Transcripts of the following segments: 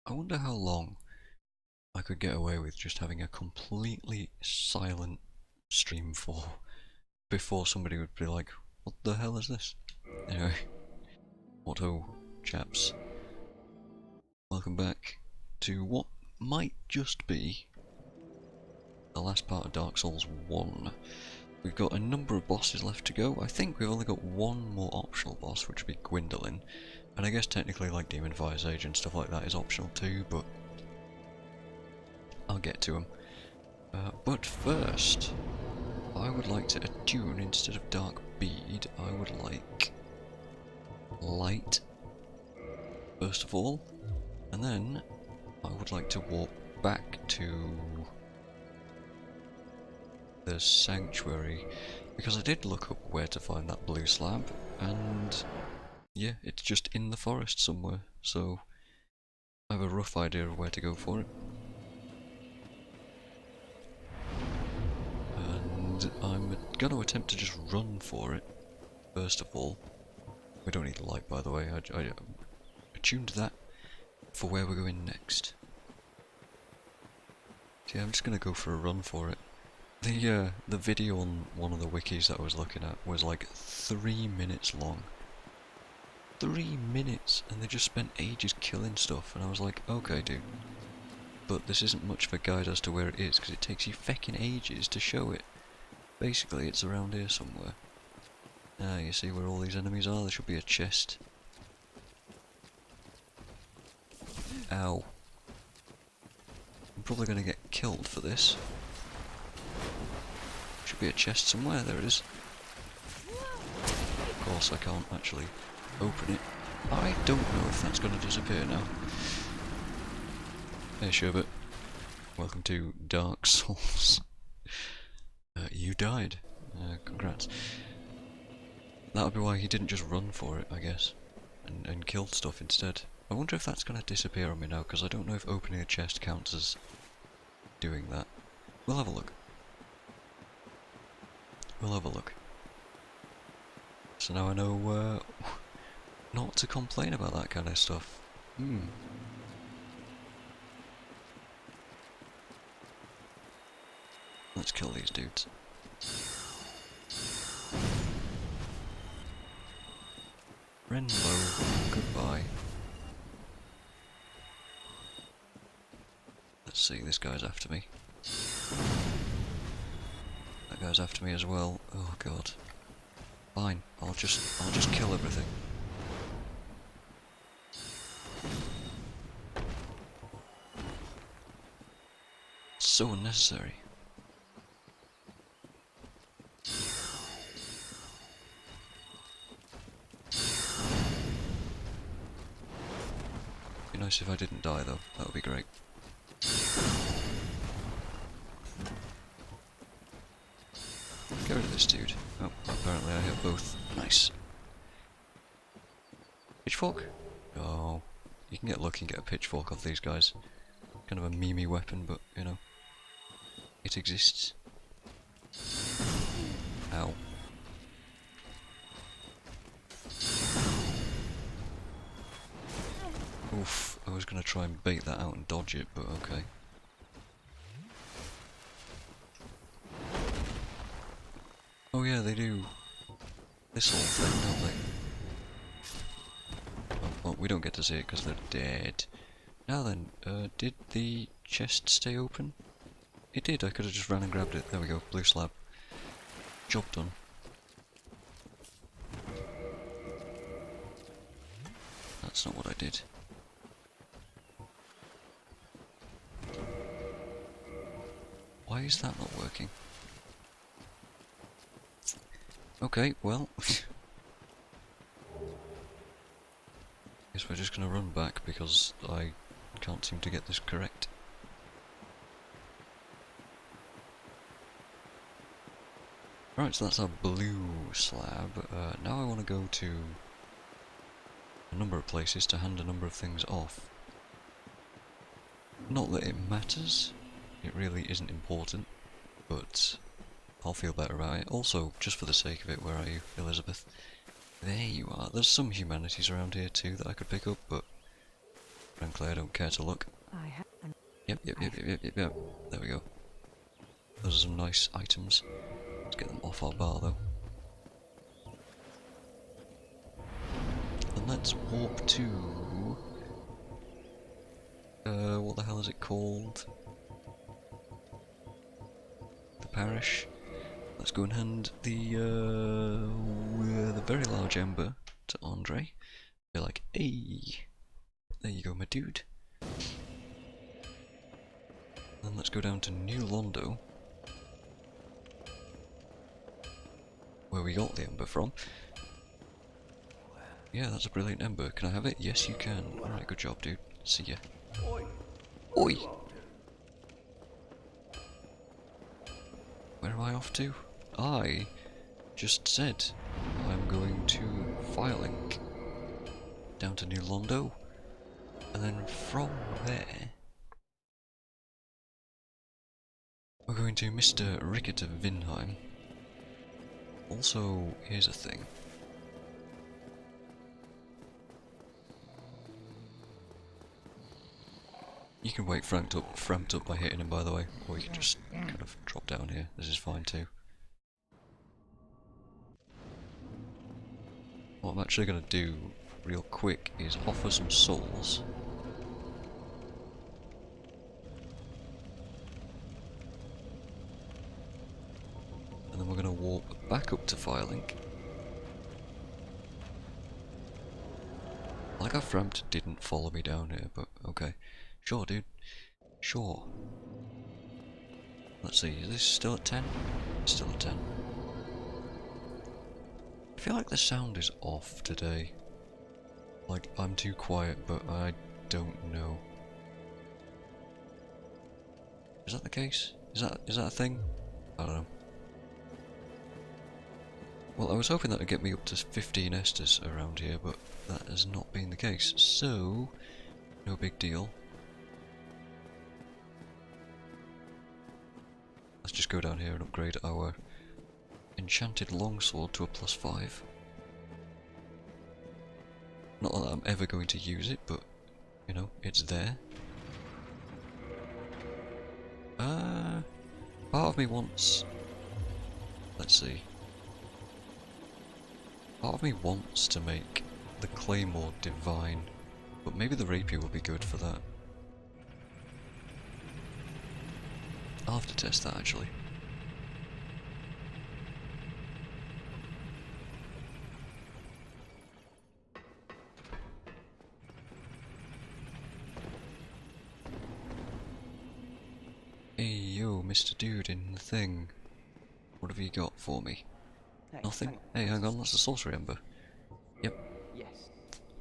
I wonder how long I could get away with just having a completely silent stream for before somebody would be like, what the hell is this? Anyway, Otto chaps, welcome back to what might just be the last part of Dark Souls 1. We've got a number of bosses left to go. I think we've only got one more optional boss, which would be Gwendolyn. And I guess technically like Demon Fire Sage and stuff like that is optional too, but I'll get to them. But first, I would like to attune instead of Dark Bead. I would like Light, first of all. And then I would like to walk back to the Sanctuary, because I did look up where to find that blue slab, and yeah, it's just in the forest somewhere, so I have a rough idea of where to go for it. And I'm going to attempt to just run for it, first of all. We don't need the light, by the way, I attuned that for where we're going next. So yeah, I'm just going to go for a run for it. The video on one of the wikis that I was looking at was like 3 minutes long. 3 minutes, and they just spent ages killing stuff, and I was like, okay dude, but this isn't much of a guide as to where it is, because it takes you feckin' ages to show it. Basically, it's around here somewhere. Ah, you see where all these enemies are? There should be a chest. Ow. I'm probably gonna get killed for this. Should be a chest somewhere, there it is. Of course I can't actually open it. I don't know if that's going to disappear now. Hey Sherbet, welcome to Dark Souls. You died. Congrats. That would be why he didn't just run for it, I guess, and killed stuff instead. I wonder if that's going to disappear on me now, because I don't know if opening a chest counts as doing that. We'll have a look. We'll have a look. So now I know not to complain about that kind of stuff. Let's kill these dudes. Renlow, goodbye. Let's see, this guy's after me. That guy's after me as well. Oh god. Fine, I'll just kill everything. It's so unnecessary. Be nice if I didn't die though, that would be great. Get rid of this dude. Oh, apparently I hit both. Nice. Pitchfork? Oh, you can get lucky and get a pitchfork off these guys. Kind of a memey weapon, but you know, it exists. Ow. Oof, I was gonna try and bait that out and dodge it, but okay. Oh yeah, they do this whole thing, don't they? Oh, well, we don't get to see it because they're dead. Now then, did the chest stay open? It did, I could have just ran and grabbed it. There we go, blue slab. Job done. That's not what I did. Why is that not working? Okay, well... guess we're just gonna run back because I can't seem to get this correct. Right, so that's our blue slab. Now I want to go to a number of places to hand a number of things off. Not that it matters, it really isn't important, but I'll feel better about it. Also, just for the sake of it, where are you, Elizabeth? There you are. There's some humanities around here too that I could pick up, but Frankly, I don't care to look. I have. Yep. There we go. Those are some nice items. Let's get them off our bar though. And let's warp to... what the hell is it called? The parish. Let's go and hand the very large ember to Andre. Be like, hey, there you go, my dude. Then let's go down to New Londo, where we got the ember from. Yeah, that's a brilliant ember. Can I have it? Yes, you can. Alright, good job, dude. See ya. Oi! Where am I off to? I just said I'm going to Firelink down to New Londo, and then from there we're going to Mr. Rickert of Vinheim. Also, here's a thing. You can wake framped up by hitting him, by the way, or you can just kind of drop down here. This is fine too. What I'm actually going to do real quick is offer some souls. And then we're going to warp back up to Firelink. Like how Frampt didn't follow me down here, but okay. Sure, dude. Sure. Let's see, is this still at 10? It's still at 10. I feel like the sound is off today. Like, I'm too quiet, but I don't know. Is that the case? Is that a thing? I don't know. Well, I was hoping that would get me up to 15 Estus around here, but that has not been the case. So, no big deal. Let's just go down here and upgrade our enchanted longsword to a +5. Not that I'm ever going to use it, but, you know, it's there. Part of me wants... Let's see. Part of me wants to make the claymore divine, but maybe the rapier will be good for that. I'll have to test that actually. Hey yo, Mr. Dude in the thing. What have you got for me? Hey, Nothing? Hey, hang on, that's the sorcery ember. Yep. Yes.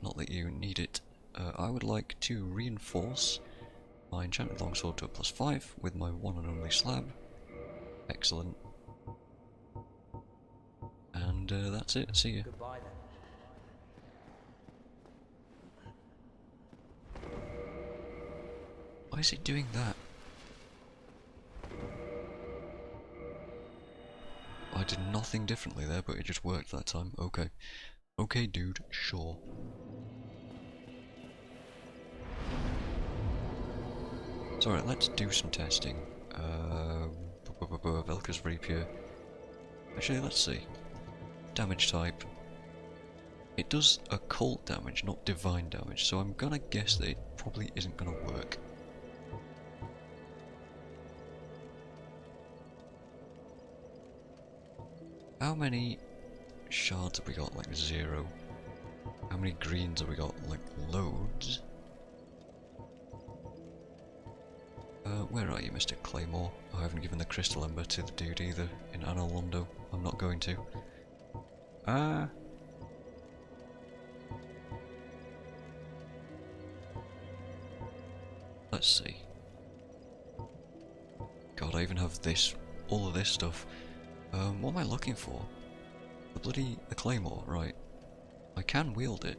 Not that you need it. I would like to reinforce my enchanted longsword to a +5 with my one and only slab. Excellent. And that's it. See ya. Goodbye then. Why is it doing that? I did nothing differently there, but it just worked that time. Okay. Okay, dude. Sure. So alright, let's do some testing. Velka's Rapier. Actually, let's see. Damage type. It does occult damage, not divine damage, so I'm gonna guess that it probably isn't gonna work. How many shards have we got? Like 0. How many greens have we got? Like loads. Where are you, Mr. Claymore? I haven't given the crystal ember to the dude either in Anor Londo. I'm not going to. Let's see. God, I even have this, all of this stuff. What am I looking for? The claymore, right. I can wield it.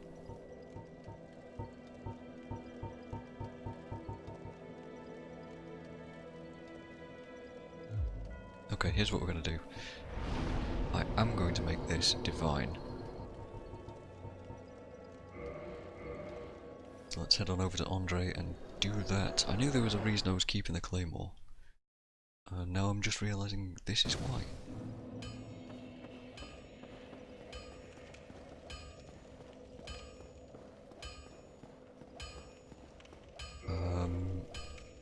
Okay, here's what we're going to do. I am going to make this divine. So let's head on over to Andre and do that. I knew there was a reason I was keeping the Claymore. Now I'm just realising this is why.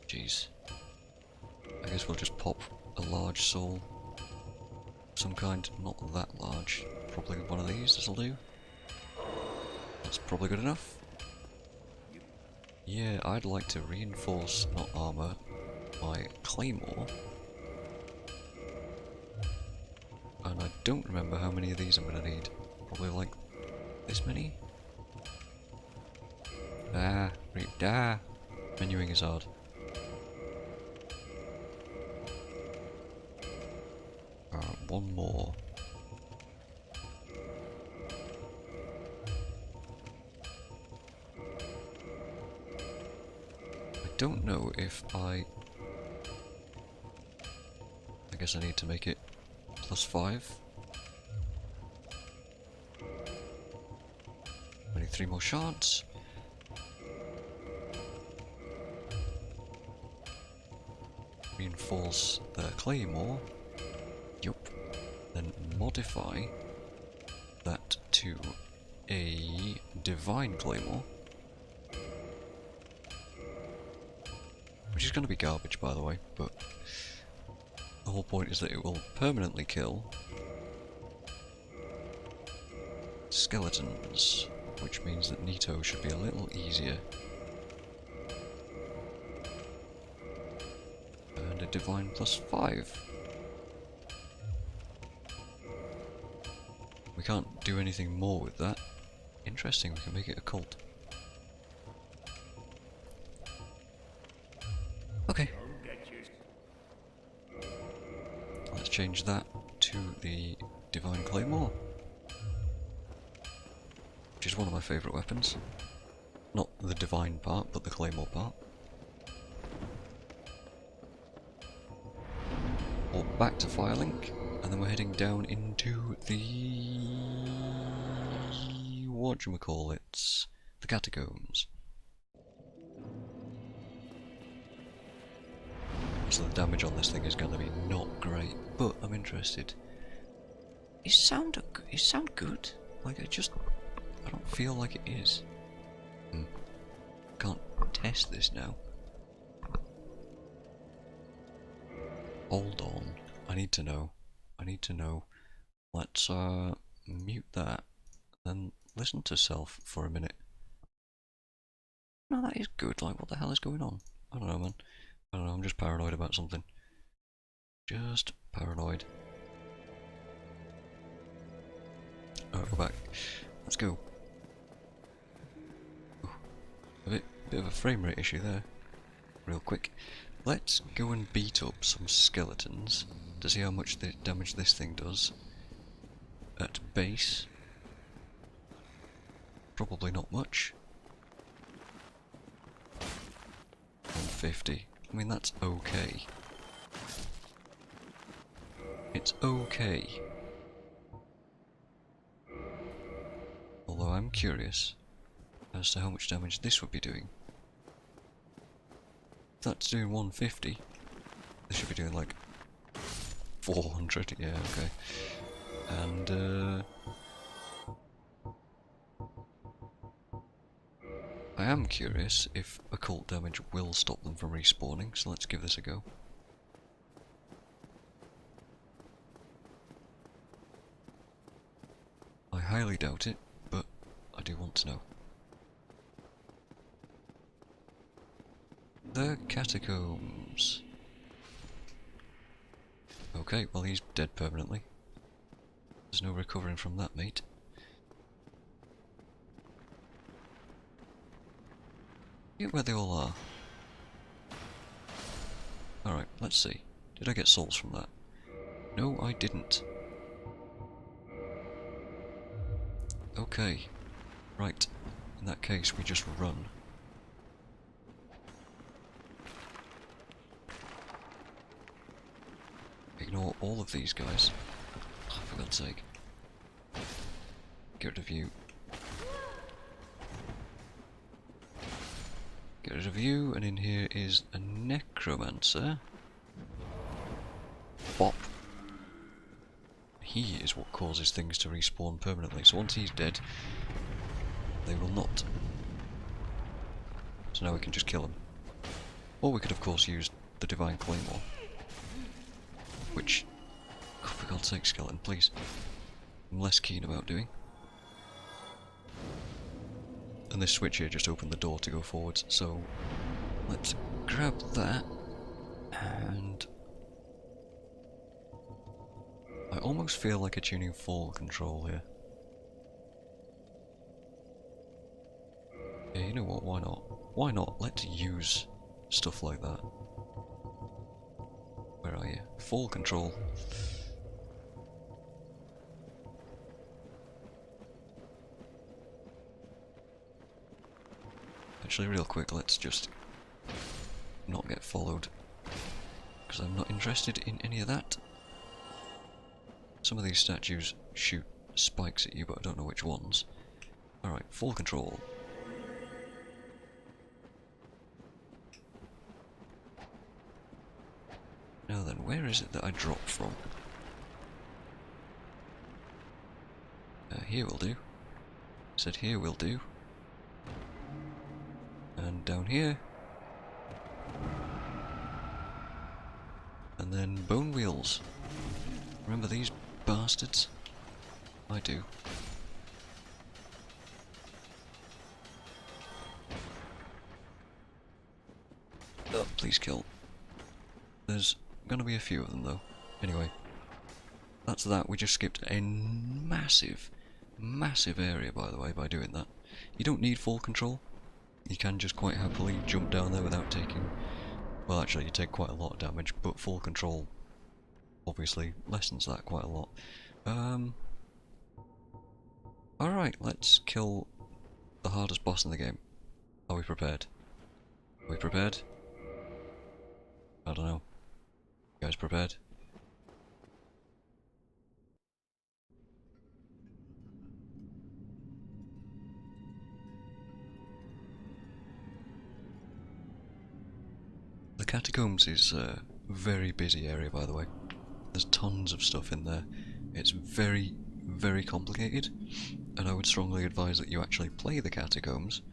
Jeez. I guess we'll just pop a large soul. Some kind, not that large. Probably one of these, this'll do. That's probably good enough. Yeah, I'd like to reinforce, not armour, my Claymore. And I don't remember how many of these I'm gonna need. Probably like this many? Menuing is hard. One more. I don't know if I guess I need to make it +5. I need 3 more shards. Reinforce the Claymore. Yup. Then modify that to a Divine Claymore. Which is going to be garbage, by the way, but the whole point is that it will permanently kill skeletons, which means that Nito should be a little easier. And a Divine +5. We can't do anything more with that. Interesting, we can make it a cult. Okay. Let's change that to the Divine Claymore, which is one of my favourite weapons. Not the Divine part, but the Claymore part. Walk back to Firelink, and then we're heading down into the... whatchamacallits? The Catacombs. So the damage on this thing is going to be not great, but I'm interested. Is sound good? Like, I don't feel like it is. Can't test this now. Hold on, I need to know. Let's mute that, then listen to self for a minute. No, that is good. Like, what the hell is going on? I don't know, man. I don't know, I'm just paranoid about something. Just paranoid. Alright, we're back. Let's go. Ooh, a bit of a frame rate issue there. Real quick. Let's go and beat up some skeletons to see how much damage this thing does. At base. Probably not much. 150. I mean, that's okay. It's okay. Although I'm curious as to how much damage this would be doing. If that's doing 150, this should be doing like 400, yeah, okay. And I am curious if occult damage will stop them from respawning, so let's give this a go. I highly doubt it, but I do want to know. The Catacombs. Okay, well he's dead permanently. There's no recovering from that, mate. Get where they all are. Alright, let's see. Did I get souls from that? No, I didn't. Okay. Right. In that case, we just run. Ignore all of these guys. Oh, for God's sake. Get rid of you. Get rid of you, and in here is a necromancer. Bop. He is what causes things to respawn permanently, so once he's dead, they will not. So now we can just kill him. Or we could of course use the Divine Claymore. Which, oh, for God's sake, skeleton, please. I'm less keen about doing. And this switch here just opened the door to go forwards, so let's grab that, and I almost feel like tuning Fall Control here. Yeah, you know what, why not? Why not? Let's use stuff like that. Where are you? Fall Control. Actually, real quick, let's just not get followed, because I'm not interested in any of that. Some of these statues shoot spikes at you, but I don't know which ones. Alright, Fall Control. Now then, where is it that I drop from? Here will do. Said here will do. And down here. And then bone wheels. Remember these bastards? I do. Oh, please kill. There's gonna be a few of them though. Anyway. That's that. We just skipped a massive, massive area, by the way, by doing that. You don't need Fall Control. You can just quite happily jump down there without taking... Well, actually, you take quite a lot of damage, but Fall Control obviously lessens that quite a lot. Alright, let's kill the hardest boss in the game. Are we prepared? Are we prepared? I don't know. You guys prepared? The Catacombs is a very busy area, by the way. There's tons of stuff in there. It's very, very complicated, and I would strongly advise that you actually play the Catacombs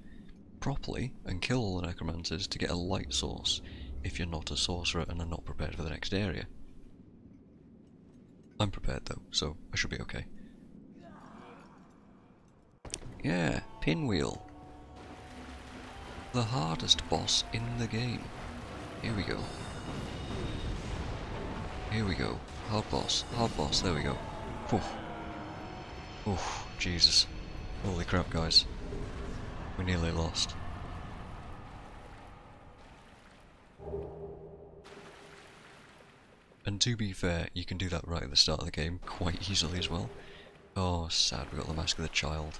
properly and kill all the necromancers to get a light source if you're not a sorcerer and are not prepared for the next area. I'm prepared though, so I should be okay. Yeah, Pinwheel. The hardest boss in the game. Here we go. Here we go. Hard boss, there we go. Whew. Oof, Jesus. Holy crap, guys. We nearly lost. And to be fair, you can do that right at the start of the game quite easily as well. Oh, sad, we got the Mask of the Child.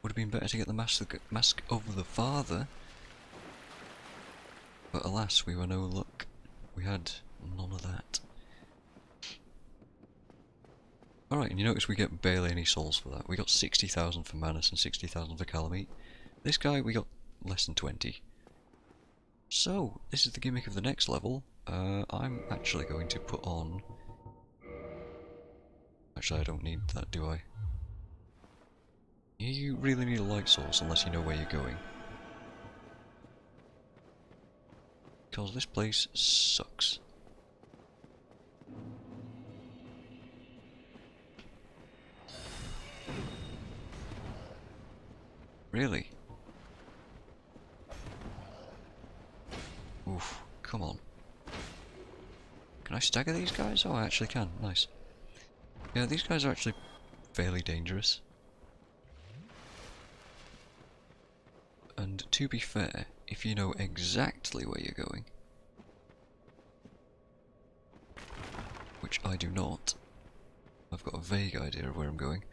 Would have been better to get the Mask of the Father. But alas, we were no luck. We had none of that. Alright, and you notice we get barely any souls for that. We got 60,000 for Manus and 60,000 for Kalameet. This guy, we got less than 20. So, this is the gimmick of the next level. I'm actually going to put on... Actually, I don't need that, do I? You really need a light source unless you know where you're going. Because this place sucks. Really? Oof, come on. Can I stagger these guys? Oh, I actually can. Nice. Yeah, these guys are actually fairly dangerous. And to be fair, if you know exactly where you're going, which I do not, I've got a vague idea of where I'm going,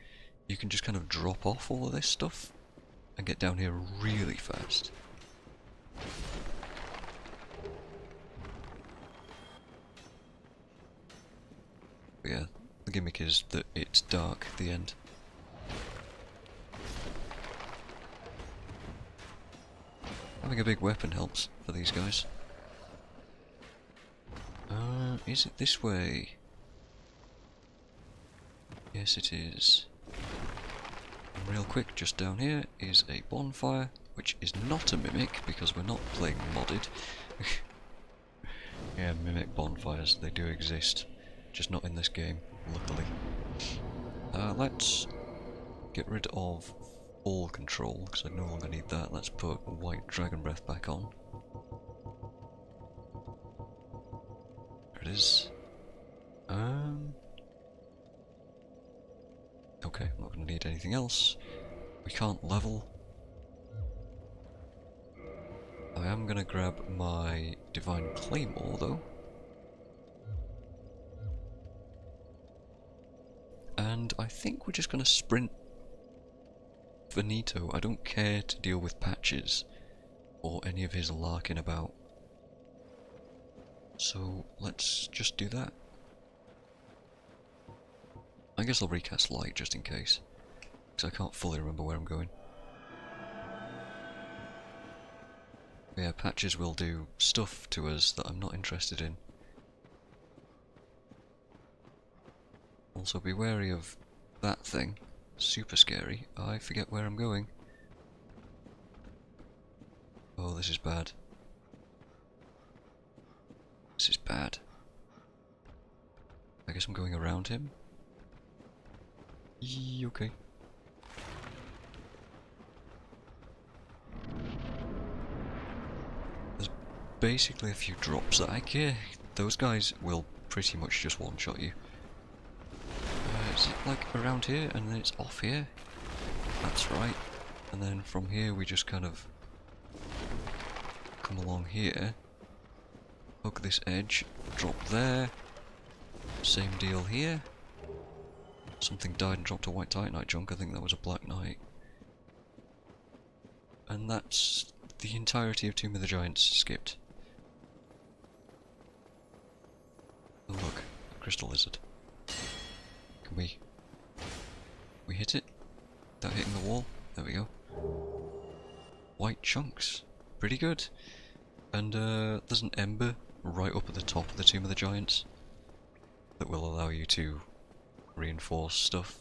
you can just kind of drop off all of this stuff and get down here really fast. But yeah, the gimmick is that it's dark at the end. Having a big weapon helps for these guys. Is it this way? Yes, it is. And real quick, just down here is a bonfire, which is not a mimic because we're not playing modded. Yeah, mimic bonfires, they do exist, just not in this game, luckily. Let's get rid of all control, because I no longer need that. Let's put white dragon breath back on. There it is. Okay, I'm not going to need anything else. We can't level. I am going to grab my Divine Claymore though. And I think we're just going to sprint for Nito. I don't care to deal with Patches or any of his larking about. So let's just do that. I guess I'll recast Light just in case, because I can't fully remember where I'm going. Yeah, Patches will do stuff to us that I'm not interested in. Also be wary of that thing. Super scary. I forget where I'm going. Oh, this is bad. This is bad. I guess I'm going around him. Yee, okay. There's basically a few drops that I get. Those guys will pretty much just one-shot you. Is it like around here and then it's off here? That's right. And then from here we just kind of come along here. Hook this edge, drop there. Same deal here. Something died and dropped a white Titanite chunk. I think that was a Black Knight. And that's the entirety of Tomb of the Giants skipped. Oh look, a crystal lizard. Can we hit it? Without hitting the wall? There we go. White chunks. Pretty good. And there's an ember right up at the top of the Tomb of the Giants that will allow you to reinforce stuff,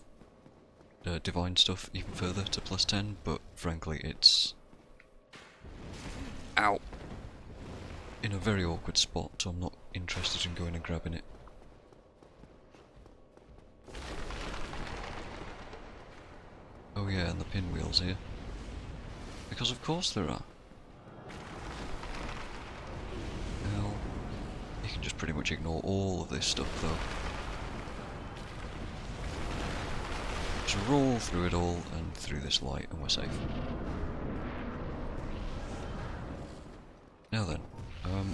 divine stuff even further to +10, but frankly it's ow! In a very awkward spot, so I'm not interested in going and grabbing it. Oh yeah, and the pinwheels here. Because of course there are. Now, you can just pretty much ignore all of this stuff though. Just roll through it all and through this light and we're safe. Now then,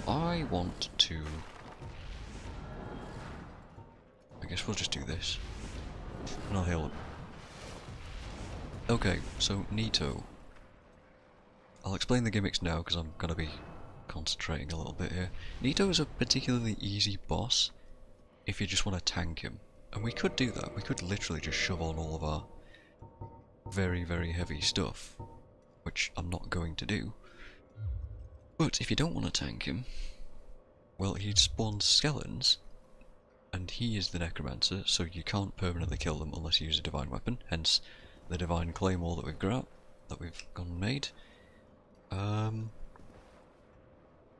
I want to... I guess we'll just do this. And I'll heal him. Okay, so Nito. I'll explain the gimmicks now because I'm going to be concentrating a little bit here. Nito is a particularly easy boss if you just want to tank him. And we could do that. We could literally just shove on all of our very, very heavy stuff, which I'm not going to do. But if you don't want to tank him, well, he spawns skeletons, and he is the necromancer, so you can't permanently kill them unless you use a divine weapon, hence the Divine Claymore that we've got, that we've gone and made.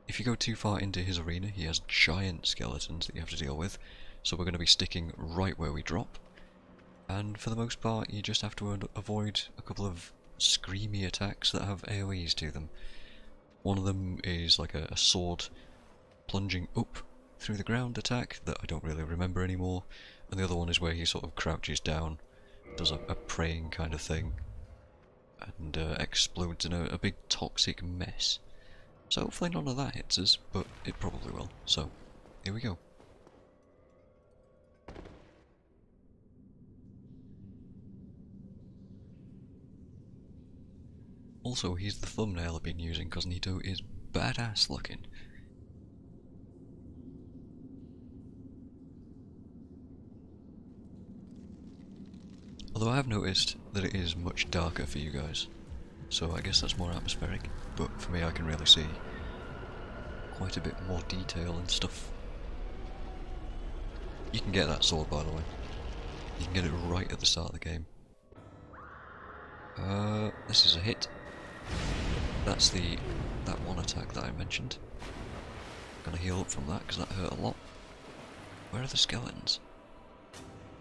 If you go too far into his arena, he has giant skeletons that you have to deal with, so we're going to be sticking right where we drop. And for the most part, you just have to avoid a couple of screamy attacks that have AoEs to them. One of them is like a sword plunging up through the ground attack that I don't really remember anymore, and the other one is where he sort of crouches down, does a praying kind of thing, and explodes in a big toxic mess. So hopefully none of that hits us, but it probably will. So, here we go. Also, he's the thumbnail I've been using because Nito is badass looking. Although I have noticed that it is much darker for you guys. so I guess that's more atmospheric, but for me I can really see quite a bit more detail and stuff. You can get that sword, by the way. You can get it right at the start of the game. This is a hit. That's that one attack that I mentioned. Gonna heal up from that because that hurt a lot. Where are the skeletons?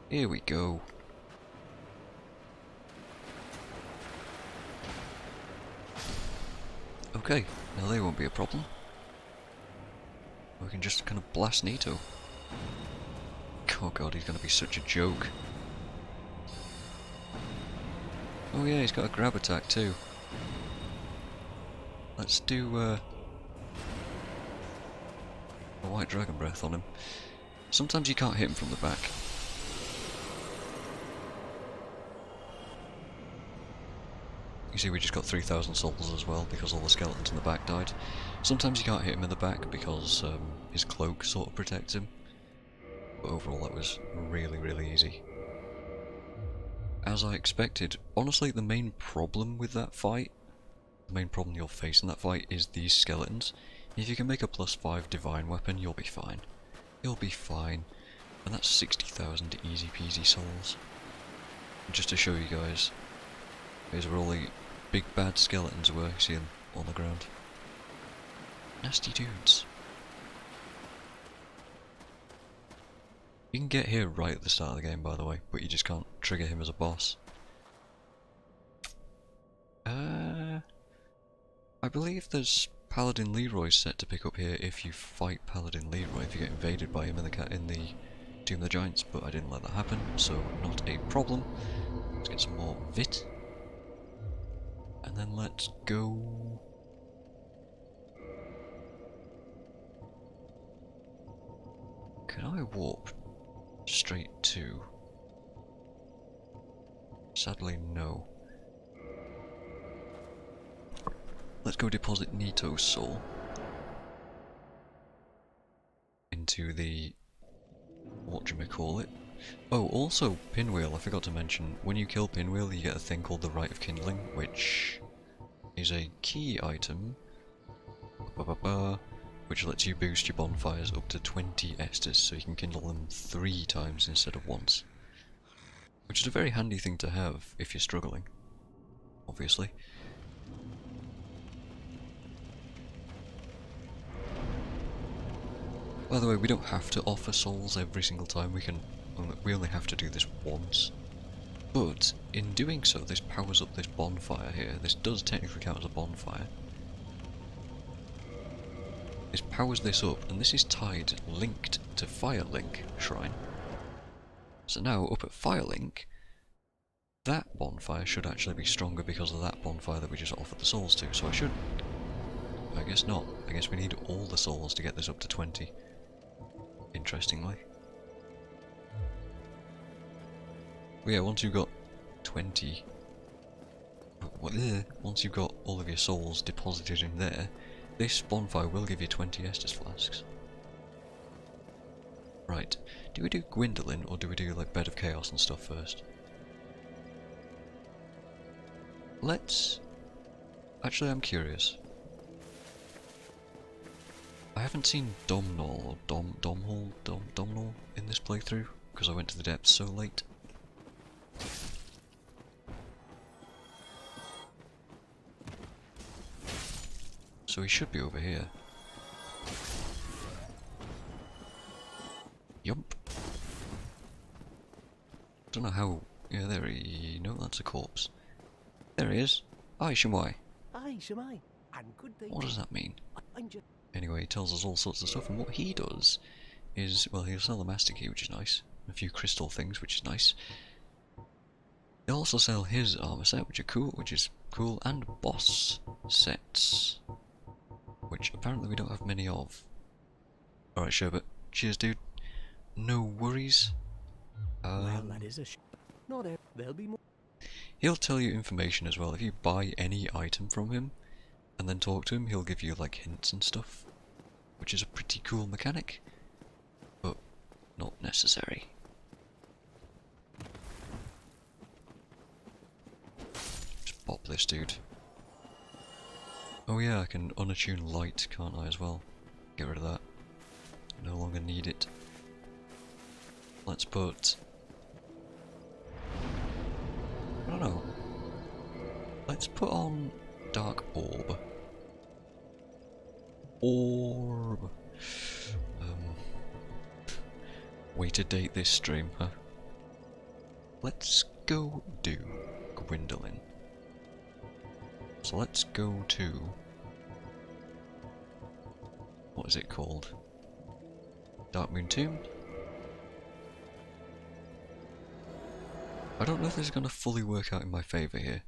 Here we go. Okay, now they won't be a problem. We can just kind of blast Nito. Oh god, he's gonna be such a joke. Oh yeah, he's got a grab attack too. Let's do a white dragon breath on him. Sometimes you can't hit him from the back. You see we just got 3,000 souls as well because all the skeletons in the back died. Sometimes you can't hit him in the back because his cloak sort of protects him. But overall that was really, really easy. As I expected, honestly the main problem with that fight, the main problem you'll face in that fight is these skeletons. If you can make a +5 divine weapon, you'll be fine. You'll be fine. And that's 60,000 easy peasy souls. And just to show you guys, here's where all the big bad skeletons were, you see them on the ground. Nasty dudes. You can get here right at the start of the game, by the way, but you just can't trigger him as a boss. I believe there's Paladin Leroy set to pick up here if you fight Paladin Leroy, if you get invaded by him in the Doom of the Giants, but I didn't let that happen, so not a problem. Let's get some more Vit. And then let's go... Can I warp straight to... Sadly, no. Let's go deposit Nito's soul into the... whatchamacallit. Oh, also, Pinwheel, I forgot to mention, when you kill Pinwheel you get a thing called the Rite of Kindling, which is a key item, which lets you boost your bonfires up to 20 Estus, so you can kindle them 3 times instead of once. Which is a very handy thing to have if you're struggling, obviously. By the way, we don't have to offer souls every single time, we only have to do this once. But, in doing so, this powers up this bonfire here. This does technically count as a bonfire. This powers this up, and this is linked to Firelink Shrine. So now, up at Firelink, that bonfire should actually be stronger because of that bonfire that we just offered the souls to. So I guess not. I guess we need all the souls to get this up to 20. Interestingly. But yeah, once you've got 20... once you've got all of your souls deposited in there, this bonfire will give you 20 Estus flasks. Right, do we do Gwyndolin or do we do like Bed of Chaos and stuff first? Let's... Actually, I'm curious. I haven't seen Domhnall or Domhnall in this playthrough because I went to the depths so late. So he should be over here. Yump. Don't know how... Yeah, there he... No, that's a corpse. There he is. Hi, Shamai. Aye, Shamai. And good day. What does that mean? I'm just... Anyway, he tells us all sorts of stuff, and what he does is... Well, he'll sell the Master Key, which is nice. A few crystal things, which is nice. He'll also sell his armor set, which is cool, and boss sets, which apparently we don't have many of. Alright, Sherbet. Cheers, dude. No worries. well, that is a not a... There'll be more... He'll tell you information as well. If you buy any item from him, and then talk to him, he'll give you like hints and stuff. Which is a pretty cool mechanic. But not necessary. Just pop this dude. Oh yeah, I can unattune light, can't I, as well? Get rid of that. No longer need it. Let's put... I don't know. Let's put on Dark Orb. Orb. Way to date this stream, huh? Let's go do Gwendolyn. So let's go to... what is it called? Darkmoon Tomb? I don't know if this is going to fully work out in my favour here.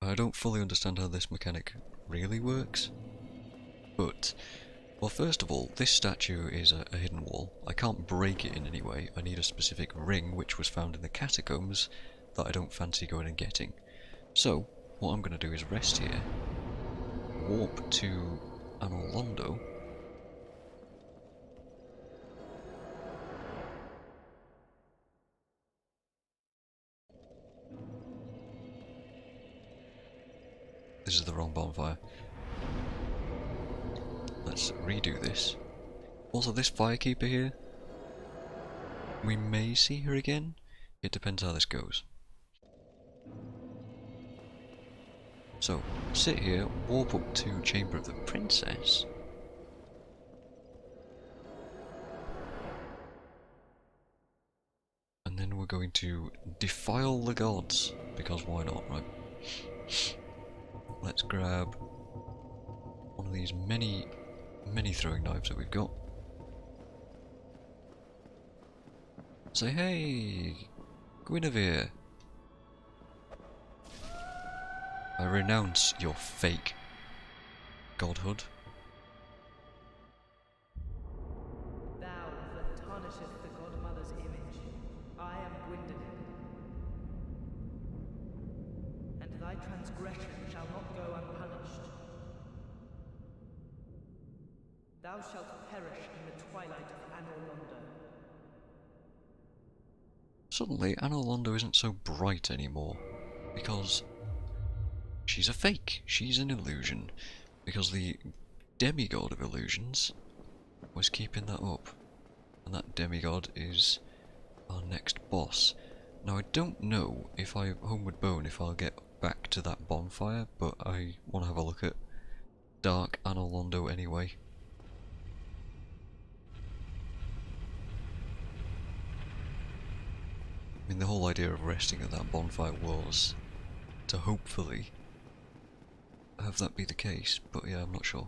I don't fully understand how this mechanic really works. But, well, first of all, this statue is a hidden wall. I can't break it in any way. I need a specific ring which was found in the catacombs that I don't fancy going and getting. So, what I'm going to do is rest here, warp to Anor Londo, this is the wrong bonfire. Let's redo this. Also, this Firekeeper here, we may see her again. It depends how this goes. So, sit here, warp up to Chamber of the Princess. And then we're going to defile the gods, because why not, right? Let's grab one of these many throwing knives that we've got. Say, hey, Guinevere. I renounce your fake godhood. Thou that tarnishest the godmother's image, I am Gwendolyn. And thy transgression shall not go unpunished. Thou shalt perish in the twilight of Anor Londo. Suddenly, Anor Londo isn't so bright anymore, because she's a fake, she's an illusion, because the demigod of illusions was keeping that up, and that demigod is our next boss. Now I don't know if Homeward Bone if I'll get back to that bonfire, but I want to have a look at Dark Anor Londo anyway. I mean, the whole idea of resting at that bonfire was to hopefully have that be the case, but yeah, I'm not sure.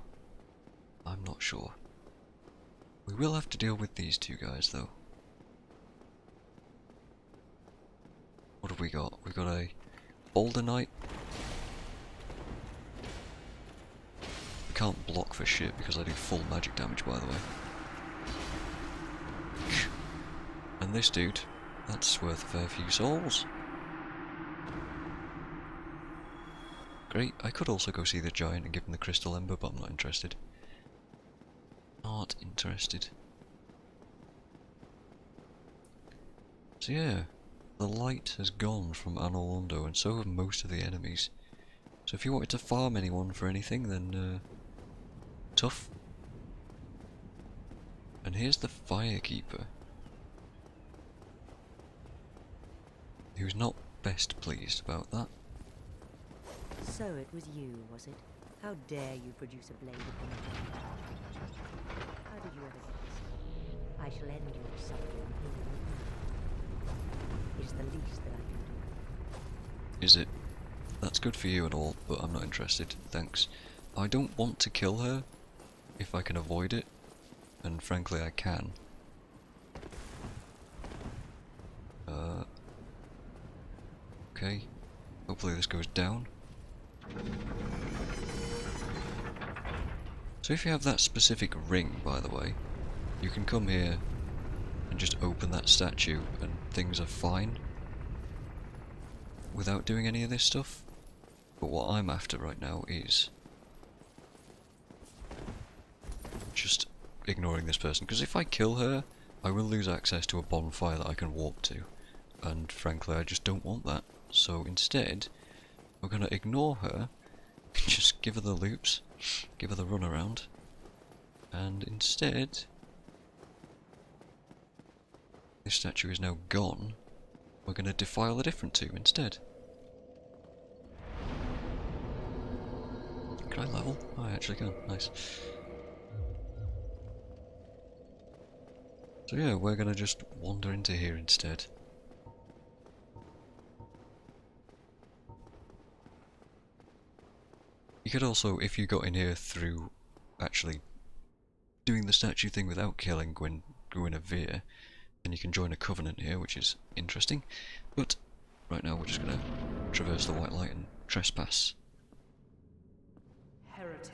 I'm not sure. We will have to deal with these two guys, though. What have we got? We've got a Boulder Knight. We can't block for shit because I do full magic damage, by the way. And this dude, that's worth a fair few souls. Great, I could also go see the giant and give him the crystal ember, but I'm not interested. Not interested. So yeah, the light has gone from Anor Londo, and so have most of the enemies. So if you wanted to farm anyone for anything, then tough. And here's the Firekeeper, who's not best pleased about that. So it was you, was it? How dare you produce a blade upon a table? How did you ever get this? I shall end your suffering here. It is the least that I can do. Is it? That's good for you and all, but I'm not interested, thanks. I don't want to kill her if I can avoid it, and frankly I can. Okay, hopefully this goes down. So if you have that specific ring, by the way, you can come here and just open that statue and things are fine without doing any of this stuff. But what I'm after right now is just ignoring this person, because if I kill her, I will lose access to a bonfire that I can warp to, and frankly I just don't want that. So instead, we're going to ignore her Just give her the loops, give her the run around, and instead, this statue is now gone. We're going to defile a different tomb instead. Can I level? Oh, I actually can. Nice. So yeah, we're going to just wander into here instead. You could also, if you got in here through actually doing the statue thing without killing Guinevere, then you can join a covenant here, which is interesting. But right now we're just going to traverse the white light and trespass. Heretic.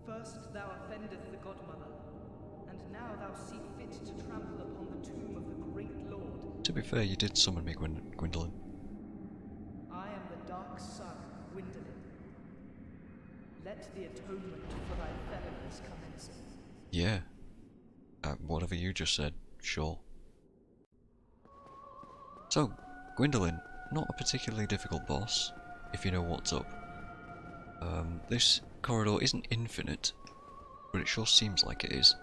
First thou offendeth the Godmother, and now thou seek fit to trample upon the tomb of the great Lord. To be fair, you did summon me, Gwendolyn. I am the Dark Sun, Gwyndolin. Let the atonement for thy felonies commence. Yeah. Whatever you just said, sure. So, Gwyndolyn, not a particularly difficult boss, if you know what's up. This corridor isn't infinite, but it sure seems like it is.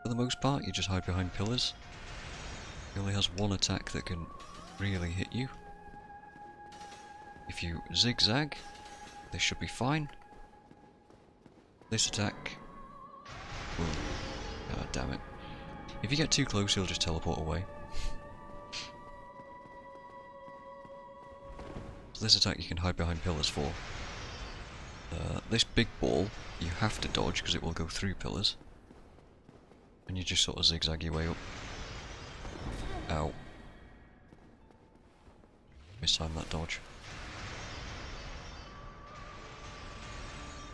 For the most part, you just hide behind pillars. He only has one attack that can really hit you. If you zigzag, this should be fine. This attack... oh, damn it. If you get too close, he'll just teleport away. So this attack you can hide behind pillars for. This big ball, you have to dodge because it will go through pillars. And you just sort of zigzag your way up. Ow. Mistimed that dodge.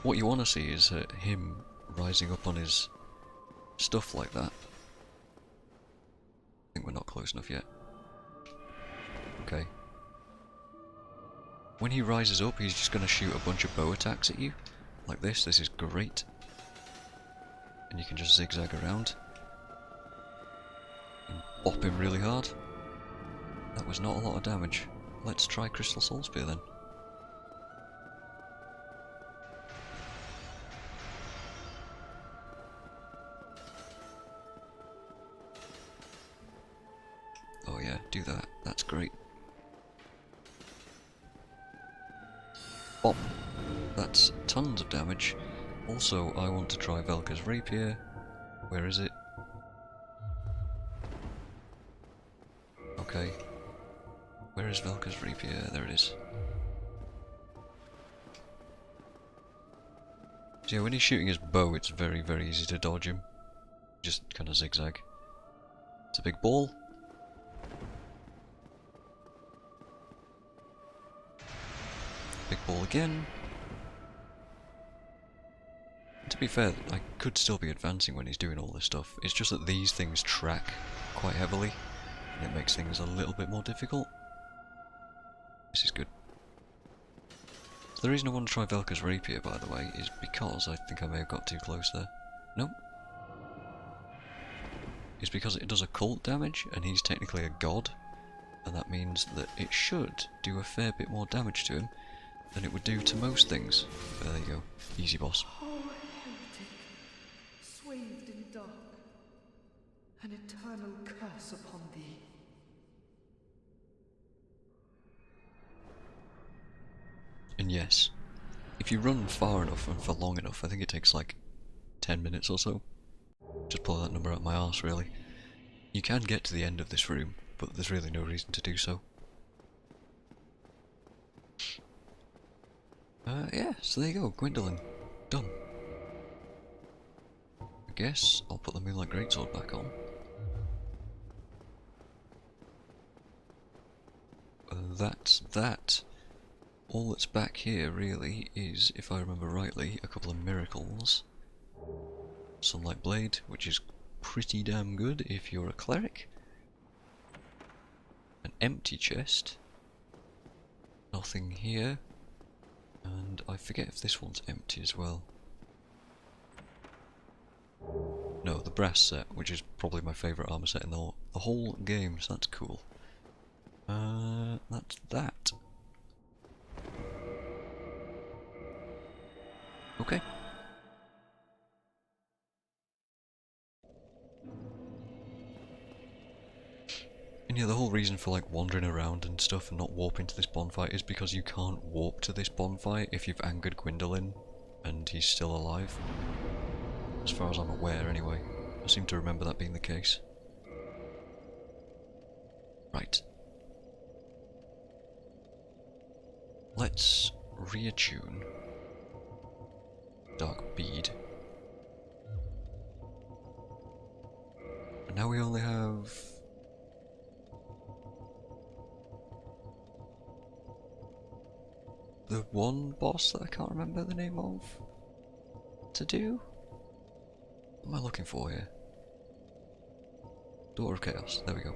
What you want to see is him rising up on his stuff like that. I think we're not close enough yet. Okay. When he rises up, he's just going to shoot a bunch of bow attacks at you. Like this. This is great. And you can just zigzag around. And bop him really hard. That was not a lot of damage. Let's try Crystal Soul Spear then. Oh yeah, do that. That's great. Bop. That's tons of damage. Also, I want to try Velka's Rapier. Where is it? Okay. Where is Velka's Rapier? There it is. So yeah, when he's shooting his bow, it's very, very easy to dodge him. Just kind of zigzag. It's a big ball. Big ball again. To be fair, I could still be advancing when he's doing all this stuff. It's just that these things track quite heavily, and it makes things a little bit more difficult. This is good. So the reason I want to try Velka's Rapier, by the way, is because I think I may have got too close there. Nope. It's because it does occult damage, and he's technically a god, and that means that it should do a fair bit more damage to him than it would do to most things. There you go. Easy boss. Oh, heretic, swathed in dark, an eternal curse upon thee. And yes, if you run far enough and for long enough, I think it takes like 10 minutes or so. Just pull that number out my arse, really. You can get to the end of this room, but there's really no reason to do so. Yeah, so there you go, Gwyndolyn. Done. I guess I'll put the Moonlight Greatsword back on. That's that. All that's back here, really, is, if I remember rightly, a couple of miracles. Sunlight Blade, which is pretty damn good if you're a cleric. An empty chest. Nothing here. And I forget if this one's empty as well. No, the brass set, which is probably my favourite armour set in the whole game, so that's cool. That's that. Okay. And yeah, the whole reason for like wandering around and stuff and not warping to this bonfire is because you can't warp to this bonfire if you've angered Gwyndolin and he's still alive. As far as I'm aware anyway. I seem to remember that being the case. Right. Let's reattune Dark Bead. And now we only have the one boss that I can't remember the name of to do. What am I looking for here? Daughter of Chaos, there we go.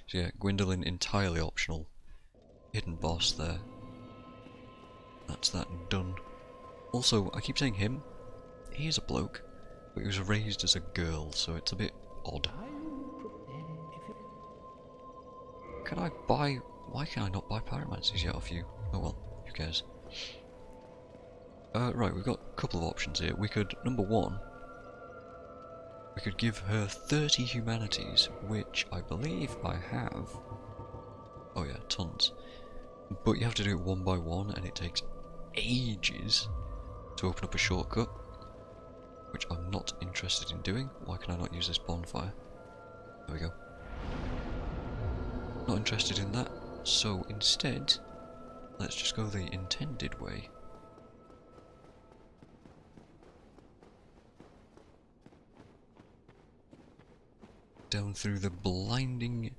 So yeah, Gwyndolin entirely optional. Hidden boss there. That's that done. Also, I keep saying him. He is a bloke, but he was raised as a girl, so it's a bit odd. Can I buy... Why can I not buy pyromancies yet off you? Oh well, who cares. Right, we've got a couple of options here. We could, number one, we could give her 30 humanities, which I believe I have. Oh yeah, tons. But you have to do it one by one, and it takes ages to open up a shortcut, which I'm not interested in doing. Why can I not use this bonfire? There we go. Not interested in that, so instead, let's just go the intended way. Down through the blinding,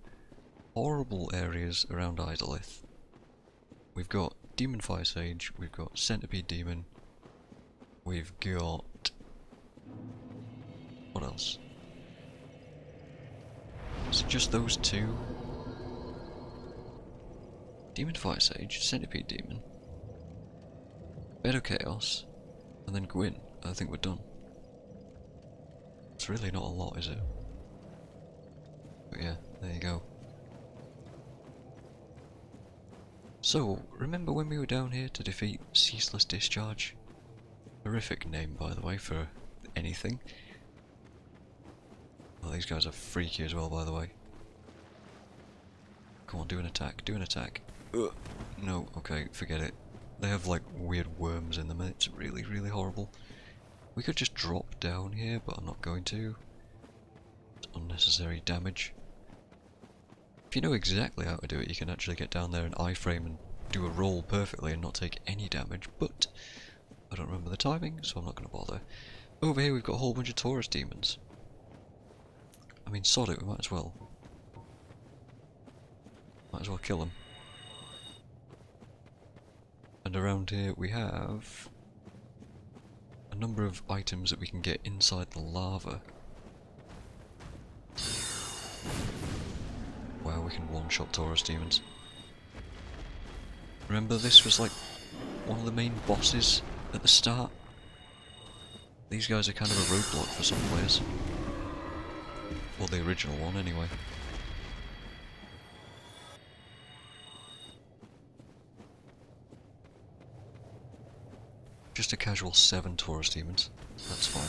horrible areas around Izalith. We've got Demon Fire Sage, we've got Centipede Demon, we've got... what else? Is it just those two? Demon Fire Sage, Centipede Demon, Bed of Chaos, and then Gwyn. I think we're done. It's really not a lot, is it? But yeah, there you go. So, remember when we were down here to defeat Ceaseless Discharge? Horrific name, by the way, for anything. Well, these guys are freaky as well, by the way. Come on, do an attack, do an attack. Ugh. No, okay, forget it. They have like weird worms in them and it's really, really horrible. We could just drop down here, but I'm not going to. It's unnecessary damage. If you know exactly how to do it, you can actually get down there and iframe and do a roll perfectly and not take any damage, but I don't remember the timing, so I'm not going to bother. Over here we've got a whole bunch of Taurus demons. I mean, sod it, we might as well. Might as well kill them. And around here we have a number of items that we can get inside the lava. Wow, we can one-shot Taurus demons. Remember, this was like one of the main bosses at the start. These guys are kind of a roadblock for some players. Well, the original one, anyway. Just a casual 7 Taurus demons. That's fine.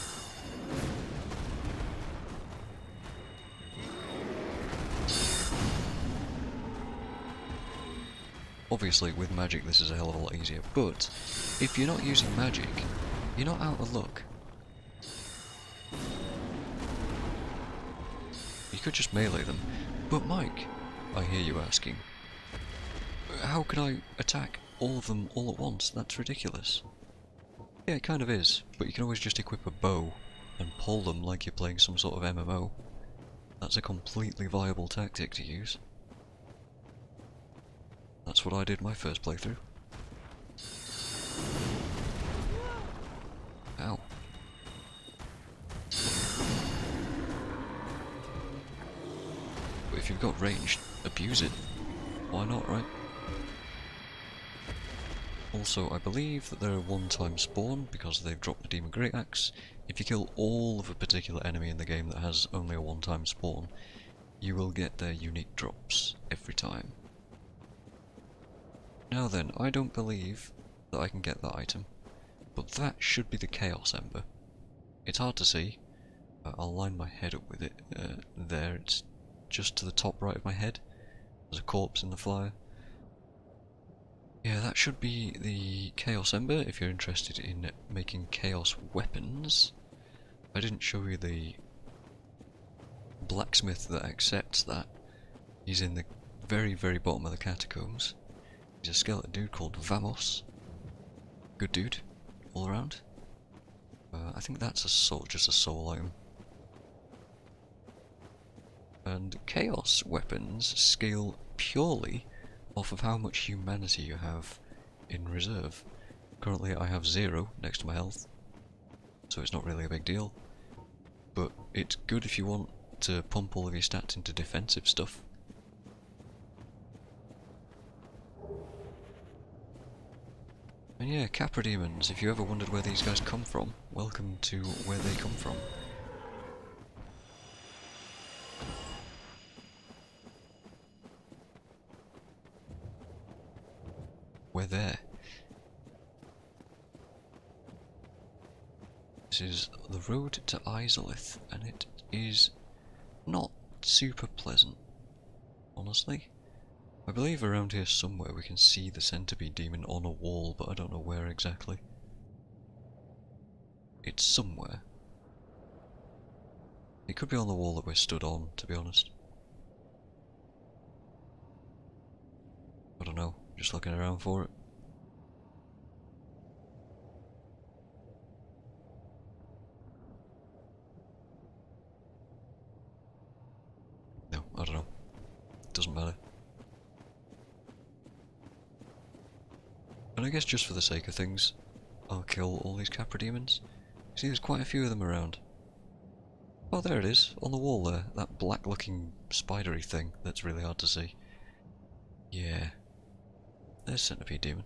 Obviously, with magic this is a hell of a lot easier, but if you're not using magic, you're not out of luck. You could just melee them. But Mike, I hear you asking, how can I attack all of them all at once? That's ridiculous. Yeah, it kind of is, but you can always just equip a bow and pull them like you're playing some sort of MMO. That's a completely viable tactic to use. That's what I did my first playthrough. Ow. But if you've got range, abuse it. Why not, right? Also, I believe that they're a one-time spawn because they've dropped the Demon Great Axe. if you kill all of a particular enemy in the game that has only a one-time spawn, you will get their unique drops every time. Now then, I don't believe that I can get that item, but that should be the Chaos Ember. It's hard to see. I'll line my head up with it. There, it's just to the top right of my head. There's a corpse in the flyer. Yeah, that should be the Chaos Ember if you're interested in making Chaos weapons. I didn't show you the blacksmith that accepts that. He's in the very, very bottom of the catacombs. He's a skeleton dude called Vamos. Good dude, all around. I think that's a soul, just a soul item. And Chaos weapons scale purely off of how much humanity you have in reserve. Currently I have 0 next to my health, so it's not really a big deal. But it's good if you want to pump all of your stats into defensive stuff. And yeah, Capra Demons, if you ever wondered where these guys come from, welcome to where they come from. We're there. This is the road to Izalith, and it is not super pleasant, honestly. I believe around here somewhere we can see the centipede demon on a wall, but I don't know where exactly. It's somewhere. It could be on the wall that we're stood on, to be honest. I don't know, just looking around for it. No, I don't know. Doesn't matter. And I guess just for the sake of things, I'll kill all these Capra Demons. See, there's quite a few of them around. Oh, there it is, on the wall there, that black looking spidery thing that's really hard to see. Yeah. There's Centipede Demon.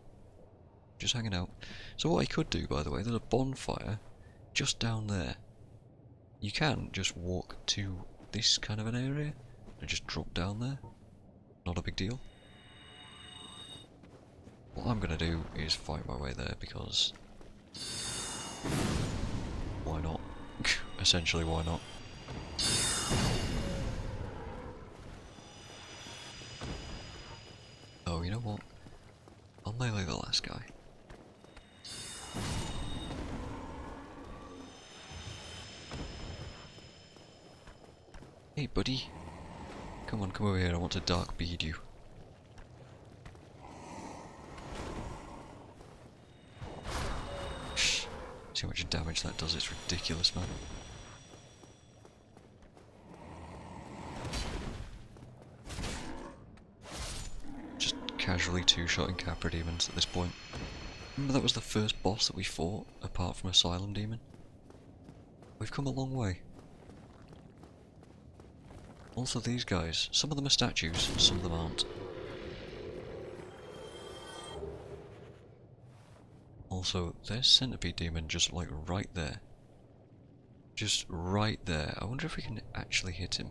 Just hanging out. So what I could do, by the way, there's a bonfire just down there. You can just walk to this kind of an area and just drop down there. Not a big deal. What I'm gonna do is fight my way there because... why not? Essentially, why not? Oh, you know what? I'll melee the last guy. Hey buddy, come on, come over here, I want to dark bead you. See how much damage that does, it's ridiculous, man. Just casually two-shotting Capra Demons at this point. Remember that was the first boss that we fought, apart from Asylum Demon? We've come a long way. Also these guys, some of them are statues, some of them aren't. Also, there's Centipede Demon just like right there. Just right there. I wonder if we can actually hit him.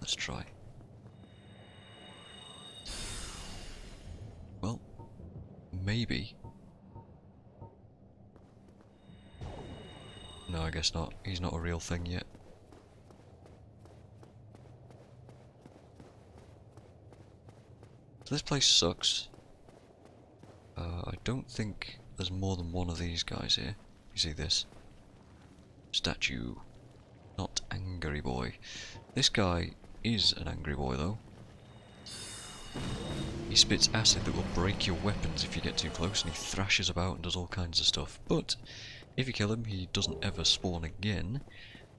Let's try. Well, maybe. No, I guess not. He's not a real thing yet. So this place sucks. I don't think there's more than one of these guys here. You see this? Statue. Not angry boy. This guy is an angry boy though. He spits acid that will break your weapons if you get too close, and he thrashes about and does all kinds of stuff. But if you kill him, he doesn't ever spawn again,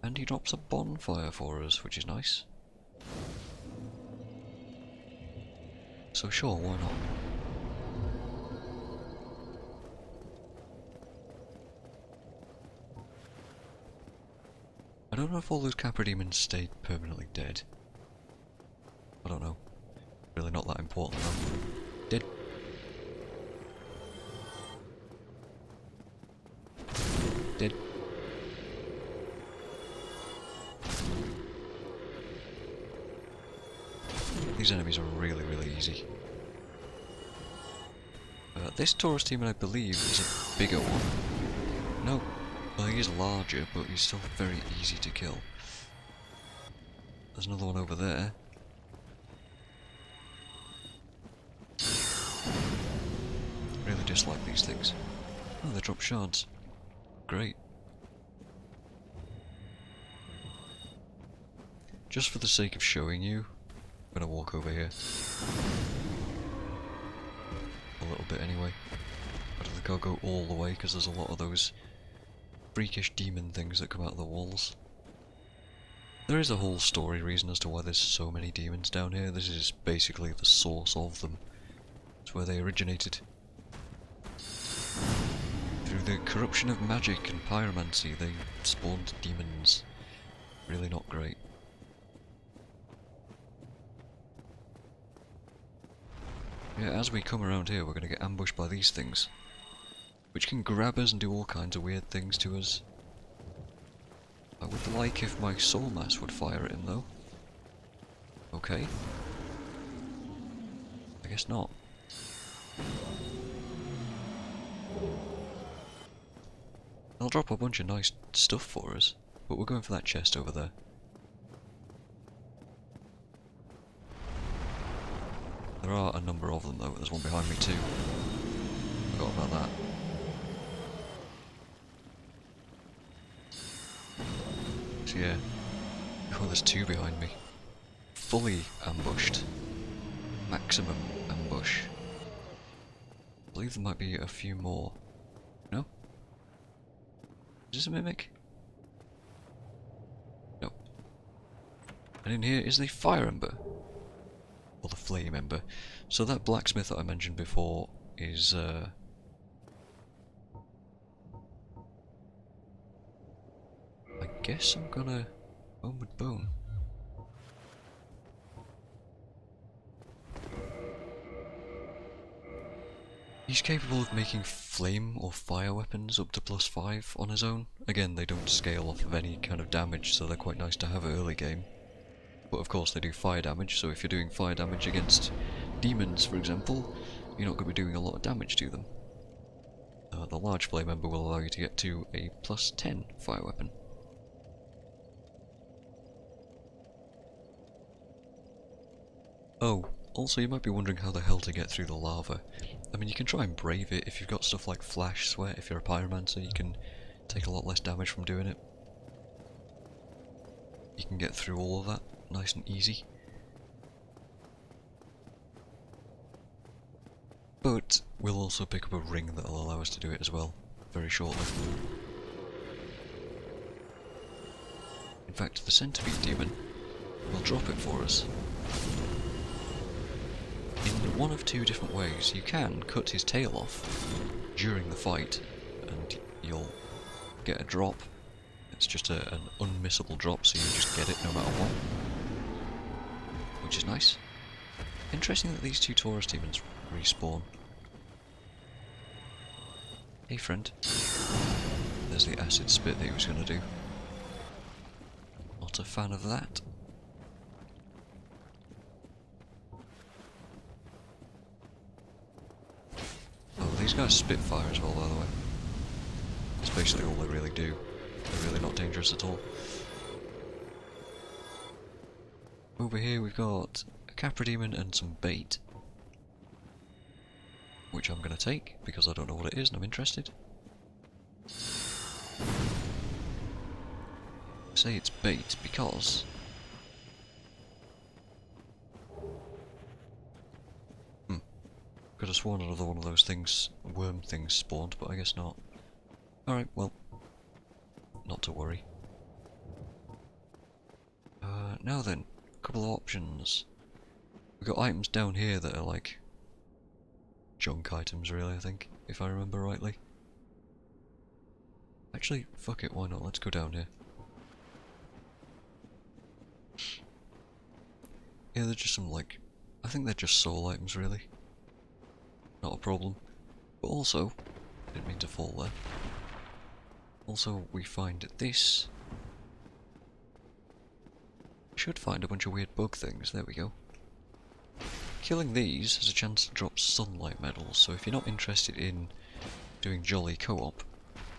and he drops a bonfire for us, which is nice. So sure, why not? I don't know if all those Capra Demons stayed permanently dead. I don't know. Really not that important though. Dead. Dead. These enemies are really, really easy. This Taurus demon, I believe, is a bigger one. No, well, he is larger, but he's still very easy to kill. There's another one over there. Really dislike these things. Oh, they drop shards. Great. Just for the sake of showing you, I'm gonna walk over here. A little bit anyway. I don't think I'll go all the way because there's a lot of those freakish demon things that come out of the walls. There is a whole story reason as to why there's so many demons down here. This is basically the source of them. It's where they originated. Through the corruption of magic and pyromancy, they spawned demons. Really not great. Yeah, as we come around here, we're going to get ambushed by these things, which can grab us and do all kinds of weird things to us. I would like if my soul mass would fire at him, though. Okay. I guess not. They'll drop a bunch of nice stuff for us, but we're going for that chest over there. There are a number of them though, there's one behind me too. Forgot about that. So yeah. Oh, there's two behind me. Fully ambushed. Maximum ambush. I believe there might be a few more. No? Is this a mimic? No. And in here is the fire ember. Or the flame ember. So that blacksmith that I mentioned before is I guess I'm gonna bone with bone. He's capable of making flame or fire weapons up to +5 on his own. Again, they don't scale off of any kind of damage, so they're quite nice to have early game. But of course they do fire damage, so if you're doing fire damage against demons, for example, you're not going to be doing a lot of damage to them. The large flame ember will allow you to get to a +10 fire weapon. Oh, also you might be wondering how the hell to get through the lava. I mean, you can try and brave it. If you've got stuff like flash sweat, if you're a pyromancer, you can take a lot less damage from doing it. You can get through all of that nice and easy. But we'll also pick up a ring that'll allow us to do it as well, very shortly. In fact, the centipede demon will drop it for us. In one of two different ways. You can cut his tail off during the fight, and you'll get a drop. It's just an unmissable drop, so you just get it no matter what. Which is nice. Interesting that these two Taurus demons respawn. Hey friend. There's the acid spit that he was going to do. Not a fan of that. Oh, these guys spit fire as well, by the way. That's basically all they really do. They're really not dangerous at all. Over here we've got a Capra demon and some bait. Which I'm going to take, because I don't know what it is and I'm interested. I say it's bait because... Could have sworn another one of those things, worm things spawned, but I guess not. Alright, well, not to worry. Now then, a couple of options. We've got items down here that are like junk items really, I think, if I remember rightly. Actually, fuck it, why not? Let's go down here. Yeah, they're just some like, I think they're just soul items really. Not a problem. But also, I didn't mean to fall there. Also, we find this. Should find a bunch of weird bug things. There we go. killing these has a chance to drop sunlight medals, so if you're not interested in doing jolly co-op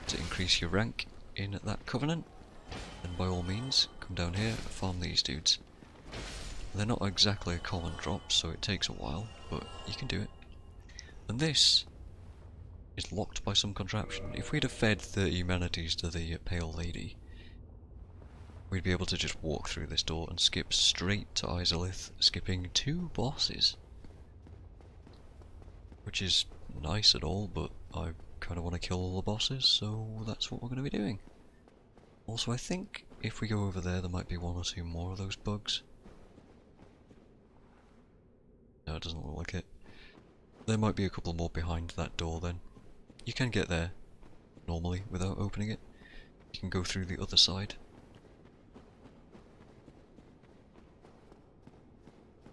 to increase your rank in that covenant, then by all means come down here and farm these dudes. They're not exactly a common drop, so it takes a while, but you can do it. And this is locked by some contraption. If we'd have fed 30 humanities to the Pale Lady, we'd be able to just walk through this door and skip straight to Izalith, skipping 2 bosses. Which is nice and all, but I kind of want to kill all the bosses, so that's what we're going to be doing. Also, I think if we go over there might be 1 or 2 more of those bugs. No, it doesn't look like it. There might be a couple more behind that door then. You can get there normally without opening it. You can go through the other side.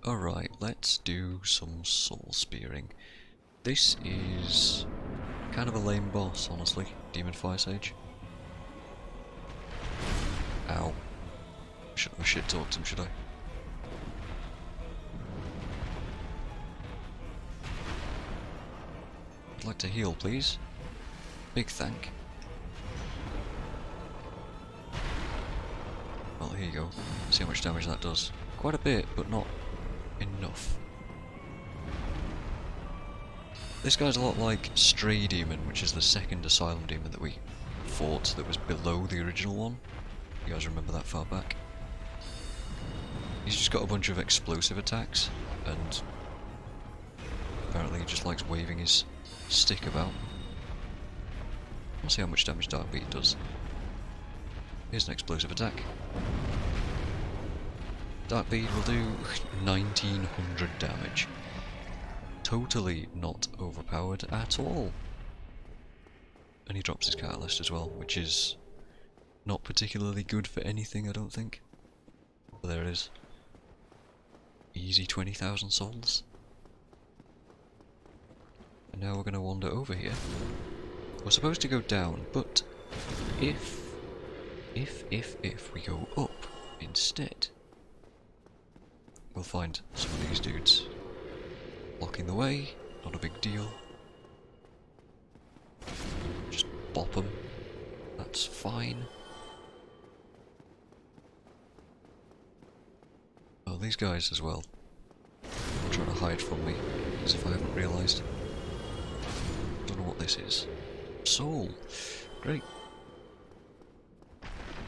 Alright, let's do some soul spearing. This is kind of a lame boss, honestly. Demon Fire Sage. Ow. Shouldn't have shit talked him, should I? I'd like to heal, please. Big thank. Well, here you go. See how much damage that does. Quite a bit, but not enough. This guy's a lot like Stray Demon, which is the second Asylum Demon that we fought that was below the original one. You guys remember that far back? He's just got a bunch of explosive attacks, and apparently he just likes waving his stick about. Let's see how much damage Dark Beat does. Here's an explosive attack. Dark Bead will do 1900 damage. Totally not overpowered at all. And he drops his Catalyst as well, which is not particularly good for anything, I don't think. But there it is. Easy 20,000 souls. And now we're going to wander over here. We're supposed to go down, but if we go up instead, we'll find some of these dudes blocking the way. Not a big deal. Just bop them. That's fine. Oh, these guys as well. They're trying to hide from me, as if I haven't realised. Don't know what this is. Soul! Great.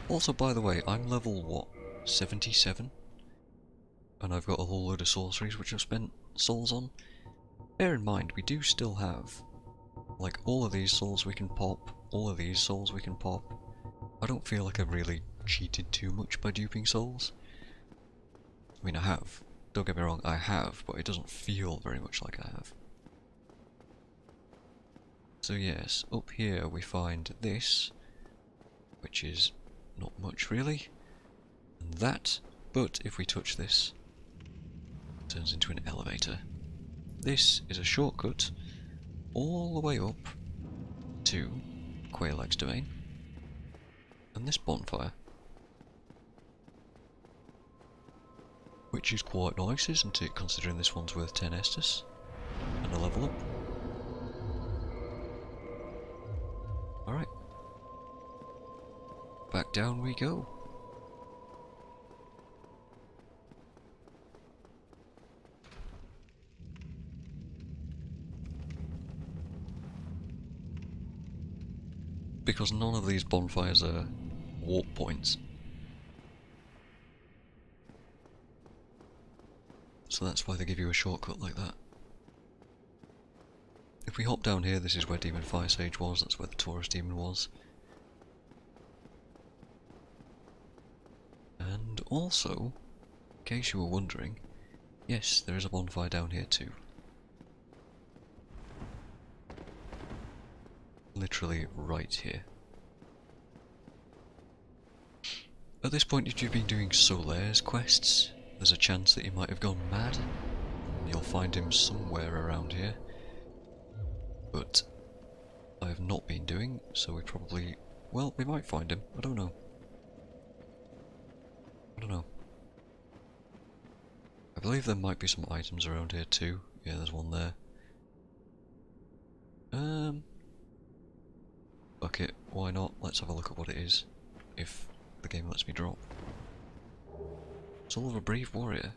Also, by the way, I'm level, what, 77? And I've got a whole load of sorceries which I've spent souls on. Bear in mind, we do still have, like, all of these souls we can pop, all of these souls we can pop. I don't feel like I've really cheated too much by duping souls. I mean, I have. Don't get me wrong, I have, but it doesn't feel very much like I have. So yes, up here we find this, which is not much really, and that, but if we touch this, it turns into an elevator. This is a shortcut all the way up to Quaelaag's domain, and this bonfire, which is quite nice, isn't it, considering this one's worth 10 Estus and a level up. Alright. Back down we go. Because none of these bonfires are warp points. So that's why they give you a shortcut like that. If we hop down here, this is where Demon Fire Sage was, that's where the Taurus Demon was. And also, in case you were wondering, yes, there is a bonfire down here too. Literally right here. At this point, if you've been doing Solaire's quests, there's a chance that he might have gone mad. You'll find him somewhere around here. But I have not been doing, so we probably... well, we might find him. I don't know. I don't know. I believe there might be some items around here too. Yeah, there's one there. Fuck it, why not? Let's have a look at what it is, if the game lets me drop. Soul of a Brave Warrior.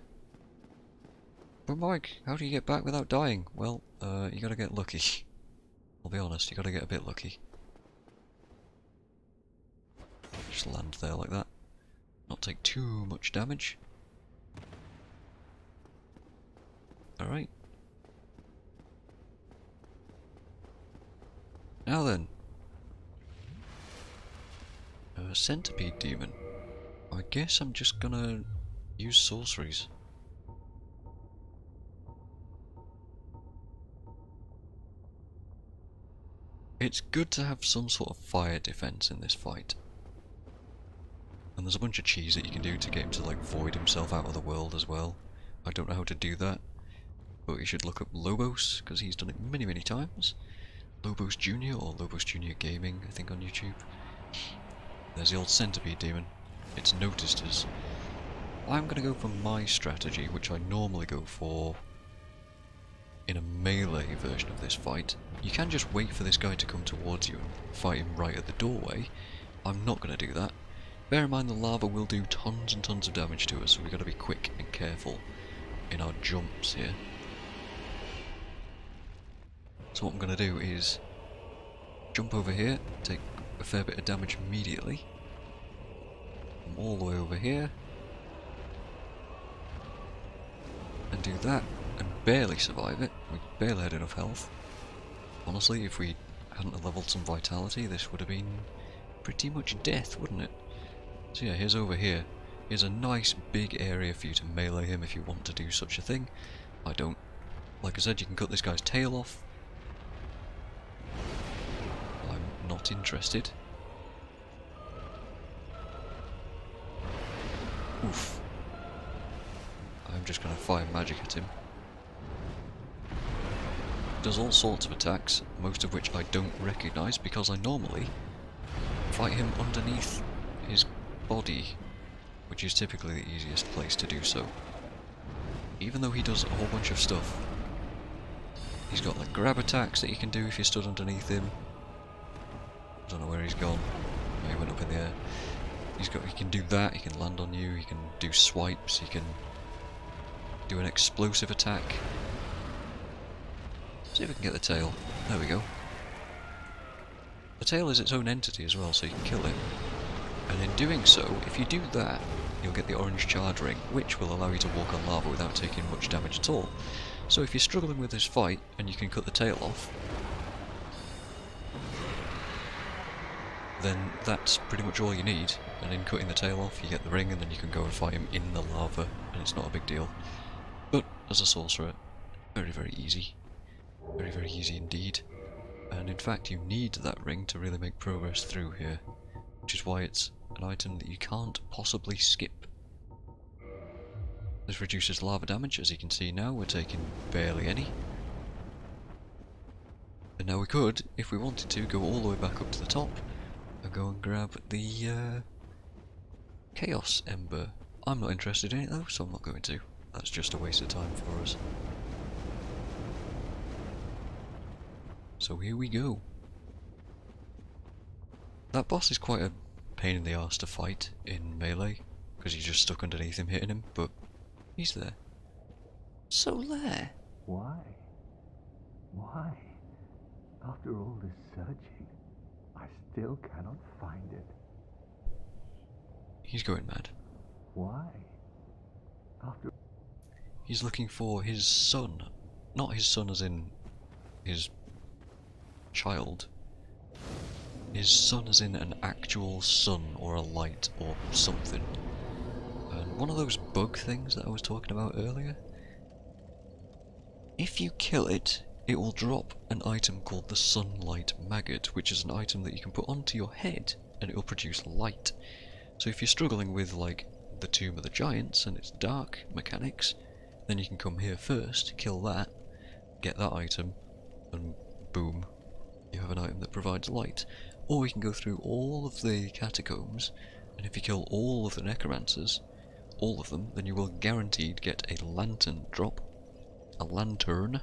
But Mike, how do you get back without dying? Well, you gotta get lucky. I'll be honest, you gotta get a bit lucky. Just land there like that. Not take too much damage. Alright. Now then. Centipede Demon. I guess I'm just gonna use sorceries. It's good to have some sort of fire defense in this fight. And there's a bunch of cheese that you can do to get him to like void himself out of the world as well. I don't know how to do that, but you should look up Lobos, because he's done it many, many times. Lobos Jr. or Lobos Jr. Gaming, I think, on YouTube. There's the old Centipede Demon. It's noticed us. I'm going to go for my strategy, which I normally go for in a melee version of this fight. You can just wait for this guy to come towards you and fight him right at the doorway. I'm not going to do that. Bear in mind the lava will do tons and tons of damage to us, so we've got to be quick and careful in our jumps here. So what I'm going to do is jump over here, take a fair bit of damage immediately. Come all the way over here. And do that, and barely survive it. We barely had enough health. Honestly, if we hadn't leveled some vitality, this would have been pretty much death, wouldn't it? So yeah, here's over here. Here's a nice big area for you to melee him if you want to do such a thing. I don't. Like I said, you can cut this guy's tail off. I'm not interested. Oof. I'm just going to fire magic at him. Does all sorts of attacks, most of which I don't recognise because I normally fight him underneath his body, which is typically the easiest place to do so. Even though he does a whole bunch of stuff. He's got like grab attacks that you can do if you stood underneath him. I don't know where he's gone. Oh, he went up in the air. He can do that, he can land on you, he can do swipes, he can do an explosive attack. See if we can get the tail. There we go. The tail is its own entity as well, so you can kill it. And in doing so, if you do that, you'll get the orange charge ring, which will allow you to walk on lava without taking much damage at all. So if you're struggling with this fight, and you can cut the tail off, then that's pretty much all you need. And in cutting the tail off, you get the ring, and then you can go and fight him in the lava, and it's not a big deal. But as a sorcerer, very, very easy. Very, very easy indeed. And in fact, you need that ring to really make progress through here, which is why it's an item that you can't possibly skip. This reduces lava damage, as you can see now, we're taking barely any. And now we could, if we wanted to, go all the way back up to the top and go and grab the Chaos Ember. I'm not interested in it though, so I'm not going to. That's just a waste of time for us. So here we go. That boss is quite a pain in the arse to fight in melee, because you're just stuck underneath him hitting him, but he's there. So there. Why? Why? After all this searching, I still cannot find it. He's going mad. Why? After... He's looking for his son. Not his son as in his child. His son as in an actual sun or a light or something. And one of those bug things that I was talking about earlier. If you kill it, it will drop an item called the Sunlight Maggot, which is an item that you can put onto your head and it will produce light. So if you're struggling with like the Tomb of the Giants and its dark mechanics, then you can come here first, kill that, get that item, and boom, you have an item that provides light. Or we can go through all of the catacombs, and if you kill all of the necromancers, all of them, then you will guaranteed get a lantern drop. A lantern,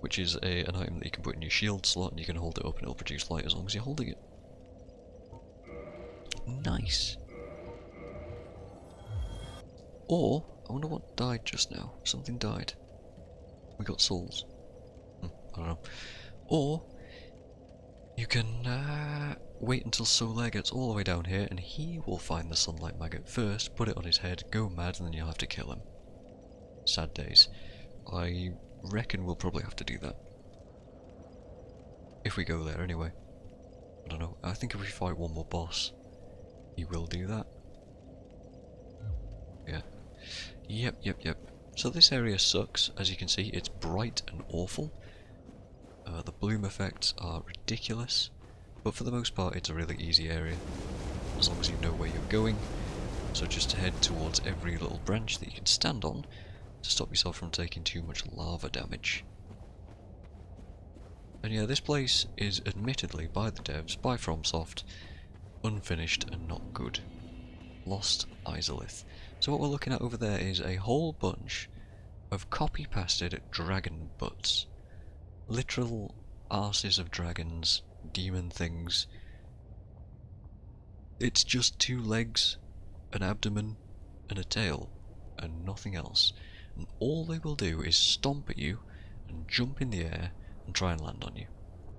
which is an item that you can put in your shield slot, and you can hold it up and it'll produce light as long as you're holding it. Nice. Or, I wonder what died just now. Something died. We got souls. I don't know. Or, you can wait until Solaire gets all the way down here, and he will find the sunlight maggot first, put it on his head, go mad, and then you'll have to kill him. Sad days. I reckon we'll probably have to do that. If we go there anyway. I don't know. I think if we fight one more boss, he will do that. Yeah. Yep. So this area sucks. As you can see, it's bright and awful. The bloom effects are ridiculous. But for the most part, it's a really easy area. As long as you know where you're going. So just head towards every little branch that you can stand on to stop yourself from taking too much lava damage. And yeah, this place is admittedly, by the devs, by FromSoft, unfinished and not good. Lost Izalith. So what we're looking at over there is a whole bunch of copy-pasted dragon butts. Literal arses of dragons, demon things. It's just 2 legs, an abdomen, and a tail, and nothing else. And all they will do is stomp at you, and jump in the air, and try and land on you.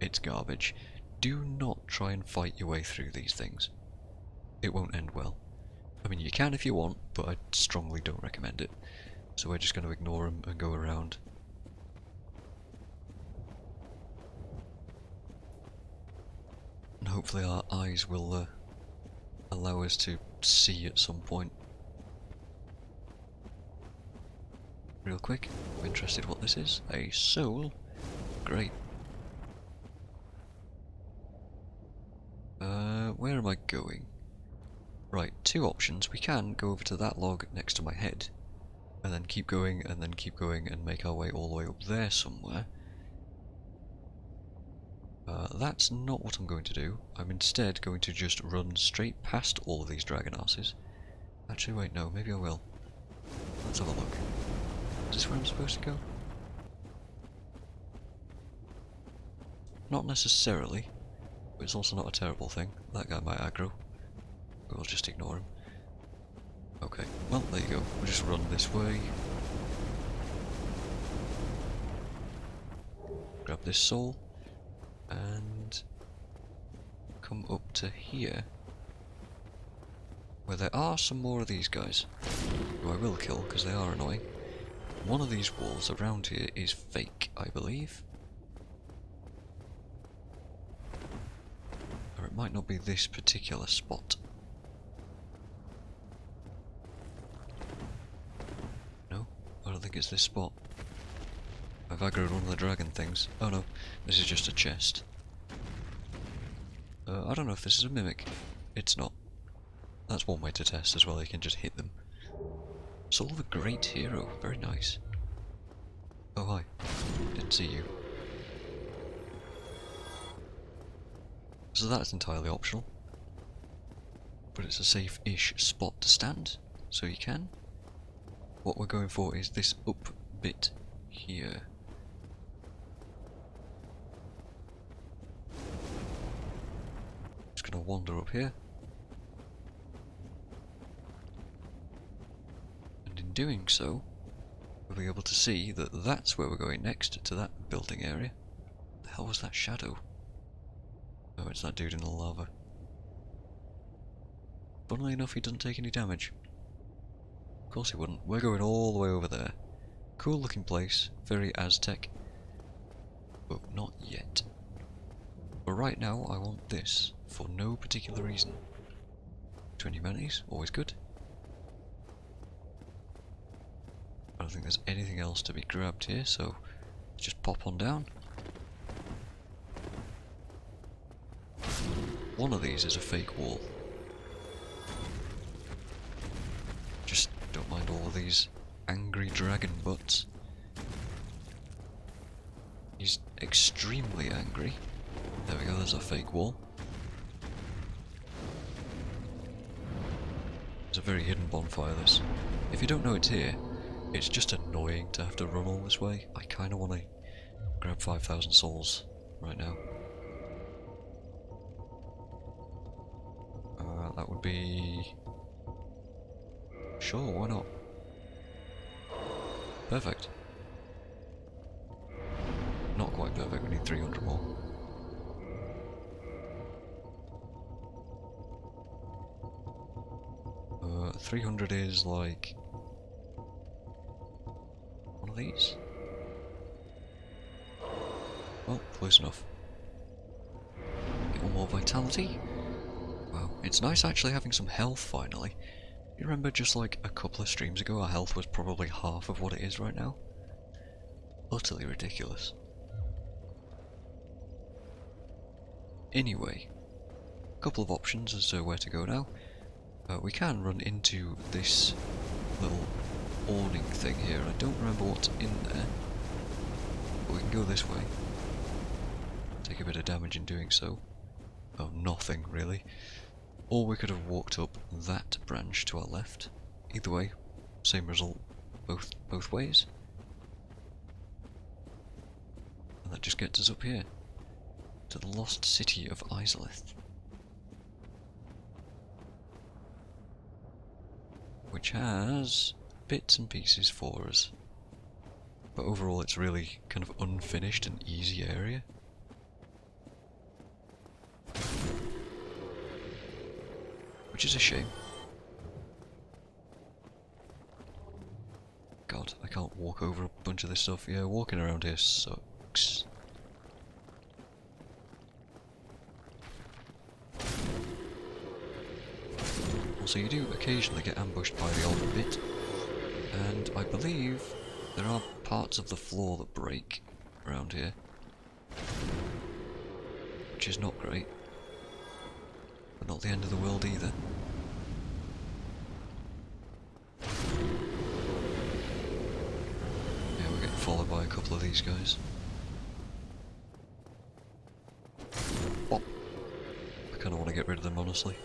It's garbage. Do not try and fight your way through these things. It won't end well. I mean, you can if you want, but I strongly don't recommend it. So we're just going to ignore them and go around. And hopefully our eyes will allow us to see at some point. Real quick, I'm interested what this is. A soul? Great. Where am I going? Right, 2 options. We can go over to that log next to my head, and then keep going, and make our way all the way up there somewhere. That's not what I'm going to do. I'm instead going to just run straight past all of these dragon asses. Actually, wait, no, maybe I will. Let's have a look. Is this where I'm supposed to go? Not necessarily, but it's also not a terrible thing. That guy might aggro. We'll just ignore him. Okay, well, there you go. We'll just run this way. Grab this soul. And come up to here, where there are some more of these guys, who I will kill because they are annoying. One of these walls around here is fake, I believe. Or it might not be this particular spot. No, I don't think it's this spot. I've aggroed one of the dragon things. Oh no, this is just a chest. I don't know if this is a mimic. It's not. That's one way to test as well, you can just hit them. Soul of a Great Hero, very nice. Oh hi, didn't see you. So that's entirely optional. But it's a safe-ish spot to stand, so you can. What we're going for is this up bit here. Just gonna wander up here. And in doing so, we'll be able to see that that's where we're going next, to that building area. The hell was that shadow? Oh, it's that dude in the lava. Funnily enough, he doesn't take any damage. Of course he wouldn't. We're going all the way over there. Cool looking place, very Aztec. But not yet. But right now, I want this, for no particular reason. 20 humanities, always good. I don't think there's anything else to be grabbed here, so just pop on down. One of these is a fake wall. Just don't mind all of these angry dragon butts. He's extremely angry. There we go, there's a fake wall. It's a very hidden bonfire, this. If you don't know it's here, it's just annoying to have to run all this way. I kind of want to grab 5,000 souls right now. That would be... Sure, why not? Perfect. Not quite perfect, we need 300 more. 300 is like... one of these? Well, close enough. Get one more vitality. Wow, it's nice actually having some health finally. You remember just like a couple of streams ago our health was probably half of what it is right now? Utterly ridiculous. Anyway, a couple of options as to where to go now. We can run into this little awning thing here. I don't remember what's in there, but we can go this way. Take a bit of damage in doing so. Oh, nothing really. Or we could have walked up that branch to our left. Either way, same result both ways. And that just gets us up here to the lost city of Izalith, which has bits and pieces for us, but overall it's really kind of unfinished and easy area. Which is a shame. God, I can't walk over a bunch of this stuff. Yeah, walking around here sucks. Also, you do occasionally get ambushed by the old bit, and I believe there are parts of the floor that break around here, which is not great, but not the end of the world either. Yeah, we're getting followed by a couple of these guys. Bop. I kind of want to get rid of them, honestly.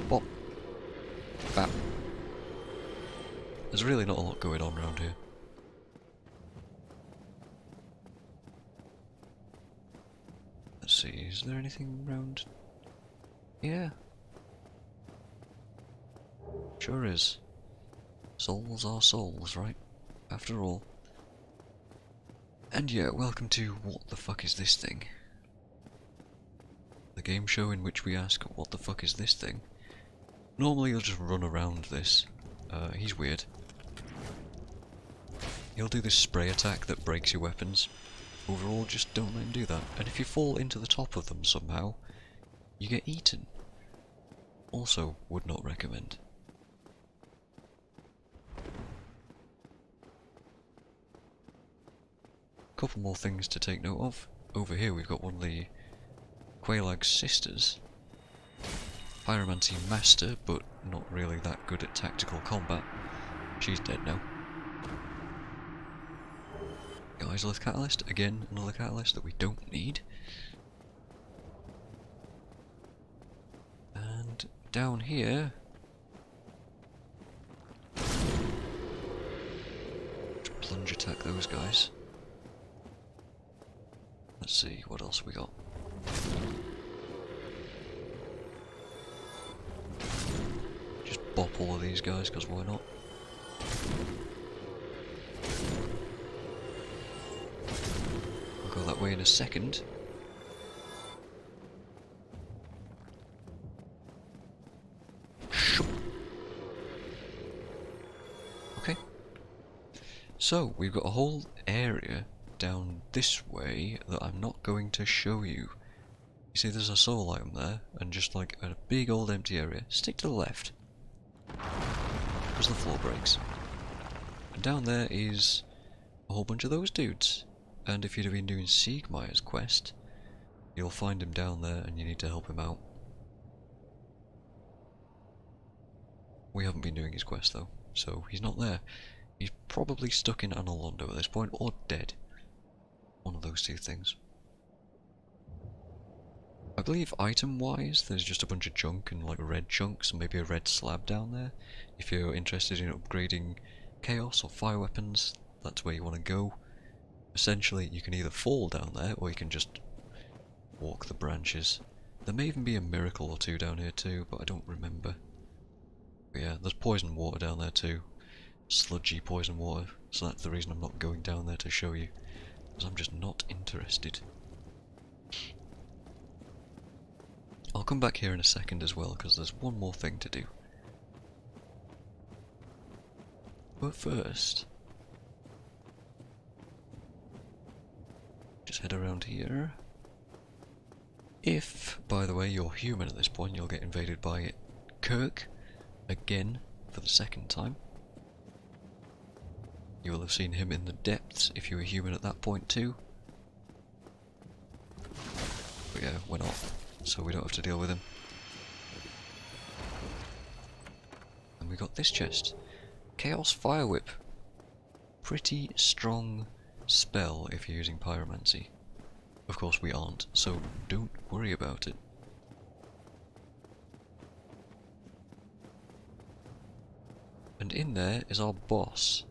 Bop. Bap. There's really not a lot going on around here. Let's see, is there anything around? Yeah. Sure is. Souls are souls, right? After all. And yeah, welcome to What the Fuck Is This Thing? The game show in which we ask, what the fuck is this thing? Normally he'll just run around this. He's weird. He'll do this spray attack that breaks your weapons. Overall, just don't let him do that. And if you fall into the top of them somehow, you get eaten. Also, would not recommend. Couple more things to take note of. Over here we've got one of the Quelaag's sisters. Pyromancy master, but not really that good at tactical combat. She's dead now. Izalith catalyst, again another catalyst that we don't need. And down here, just plunge attack those guys. Let's see, what else we got? Just bop all of these guys, because why not? I'll go that way in a second. Okay. So, we've got a whole area down this way that I'm not going to show you. You see there's a soul item there, and just like a big old empty area. Stick to the left, because the floor breaks. And down there is a whole bunch of those dudes. And if you'd have been doing Siegmeyer's quest, you'll find him down there and you need to help him out. We haven't been doing his quest though, so he's not there. He's probably stuck in Anor Londo at this point, or dead. One of those two things. I believe item-wise, there's just a bunch of junk and like red chunks and maybe a red slab down there. If you're interested in upgrading chaos or fire weapons, that's where you want to go. Essentially, you can either fall down there or you can just walk the branches. There may even be a miracle or two down here too, but I don't remember. But yeah, there's poison water down there too. Sludgy poison water, so that's the reason I'm not going down there to show you. Because I'm just not interested. I'll come back here in a second as well, because there's one more thing to do. But first, just head around here. If, by the way, you're human at this point, you'll get invaded by Kirk, again, for the second time. You will have seen him in the depths if you were human at that point too. But yeah, we're not, so we don't have to deal with him. And we got this chest. Chaos Fire Whip. Pretty strong spell if you're using pyromancy. Of course we aren't, so don't worry about it. And in there is our boss.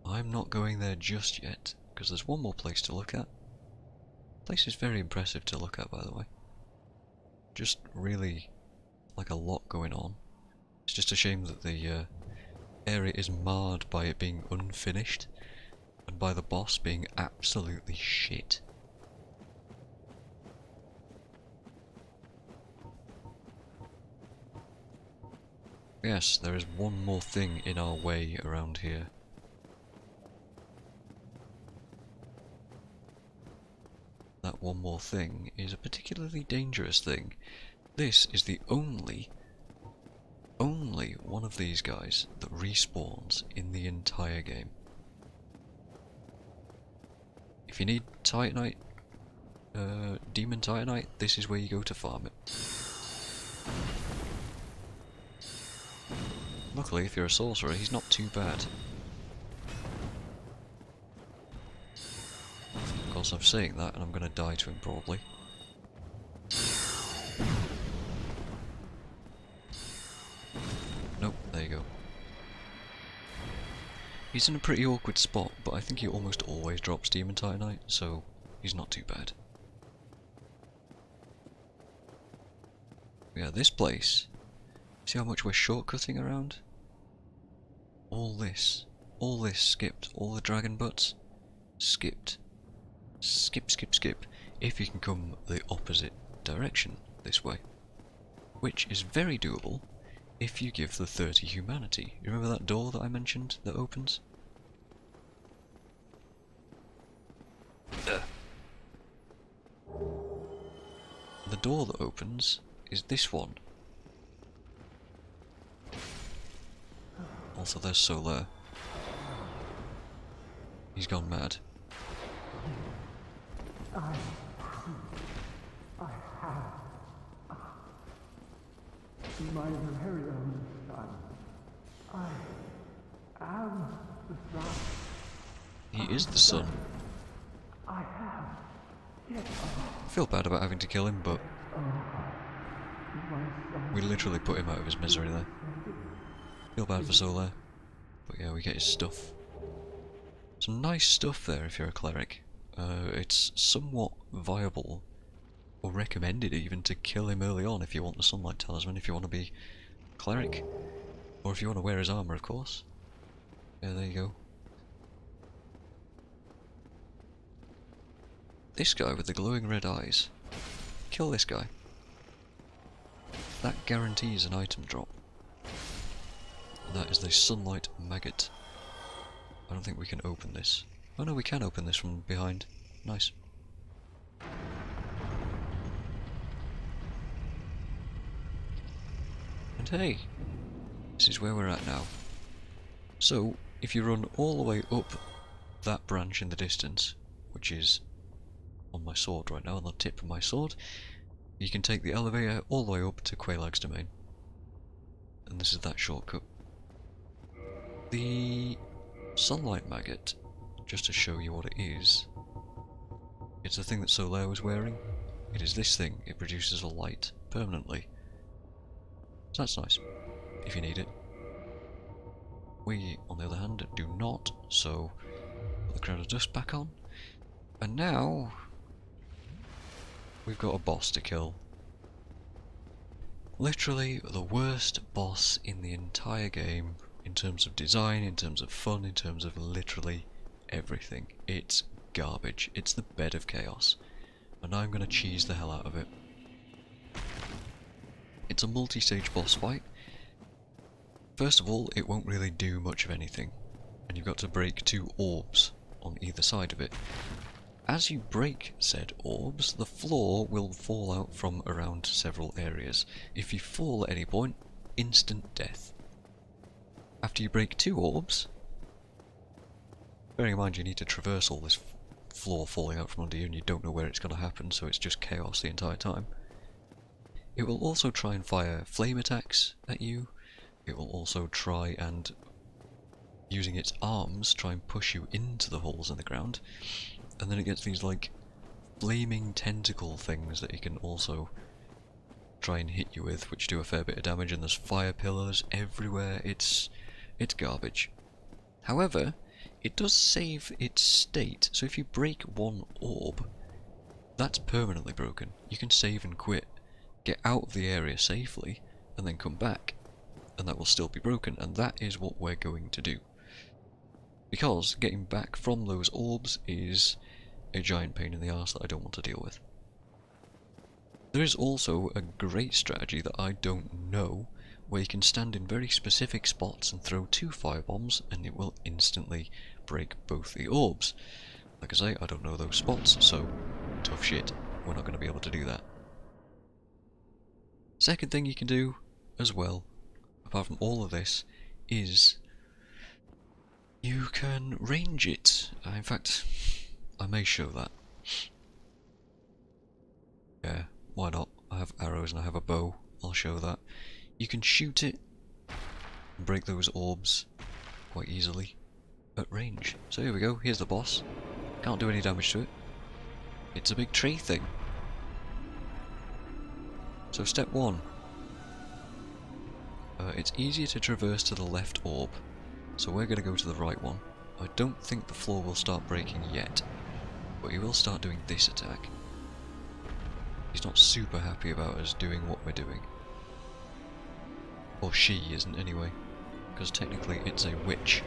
I'm not going there just yet, because there's one more place to look at. The place is very impressive to look at, by the way. Just really, like, a lot going on. It's just a shame that the area is marred by it being unfinished, and by the boss being absolutely shit. Yes, there is one more thing in our way around here. That one more thing is a particularly dangerous thing. This is the only one of these guys that respawns in the entire game. If you need Titanite, Demon Titanite, this is where you go to farm it. Luckily, if you're a sorcerer, he's not too bad. Of course, I'm saying that, and I'm going to die to him probably. Nope, there you go. He's in a pretty awkward spot, but I think he almost always drops Demon Titanite, so he's not too bad. Yeah, this place. See how much we're shortcutting around? All this skipped. All the dragon butts skipped. Skip, skip, skip. If you can come the opposite direction this way. Which is very doable if you give the 30 humanity. You remember that door that I mentioned that opens? The door that opens is this one. Also, there's Solaire. He's gone mad. My very own son. I am the son. He is the son. I have. Yes. I feel bad about having to kill him, but My son. we literally put him out of his misery there. Feel bad for Solaire. But yeah, we get his stuff. Some nice stuff there if you're a cleric. It's somewhat viable, or recommended even, to kill him early on if you want the Sunlight Talisman, if you want to be a cleric. Or if you want to wear his armour, of course. Yeah, there you go. This guy with the glowing red eyes. Kill this guy. That guarantees an item drop. And that is the Sunlight Maggot. I don't think we can open this. Oh no, we can open this from behind. Nice. And hey, this is where we're at now. So, if you run all the way up that branch in the distance, which is on my sword right now, on the tip of my sword, you can take the elevator all the way up to Quelaag's domain. And this is that shortcut. The Sunlight Maggot, just to show you what it is, it's the thing that Solaire was wearing. It is this thing. It produces a light permanently. So that's nice, if you need it. We, on the other hand, do not, so put the Crown of Dust back on. And now we've got a boss to kill. Literally the worst boss in the entire game, in terms of design, in terms of fun, in terms of literally everything. It's garbage. It's the bed of chaos. And I'm going to cheese the hell out of it. It's a multi-stage boss fight. First of all, it won't really do much of anything. And you've got to break 2 orbs on either side of it. As you break said orbs, the floor will fall out from around several areas. If you fall at any point, instant death. After you break 2 orbs, bearing in mind you need to traverse all this floor falling out from under you and you don't know where it's going to happen, so it's just chaos the entire time. It will also try and fire flame attacks at you. It will also try and, using its arms, try and push you into the holes in the ground. And then it gets these like flaming tentacle things that it can also try and hit you with, which do a fair bit of damage, and there's fire pillars everywhere. It's garbage. However, it does save its state, so if you break 1 orb, that's permanently broken. You can save and quit, get out of the area safely, and then come back, and that will still be broken, and that is what we're going to do. Because getting back from those orbs is a giant pain in the arse that I don't want to deal with. There is also a great strategy that I don't know, where you can stand in very specific spots and throw 2 firebombs and it will instantly break both the orbs. Like I say, I don't know those spots, so tough shit. We're not going to be able to do that. Second thing you can do as well, apart from all of this, is you can range it. In fact, I may show that. Yeah, why not? I have arrows and I have a bow. I'll show that. You can shoot it and break those orbs quite easily at range. So here we go, here's the boss. Can't do any damage to it. It's a big tree thing. So step 1. It's easier to traverse to the left orb. So we're going to go to the right one. I don't think the floor will start breaking yet, but he will start doing this attack. He's not super happy about us doing what we're doing. Or she isn't anyway, because technically it's a witch.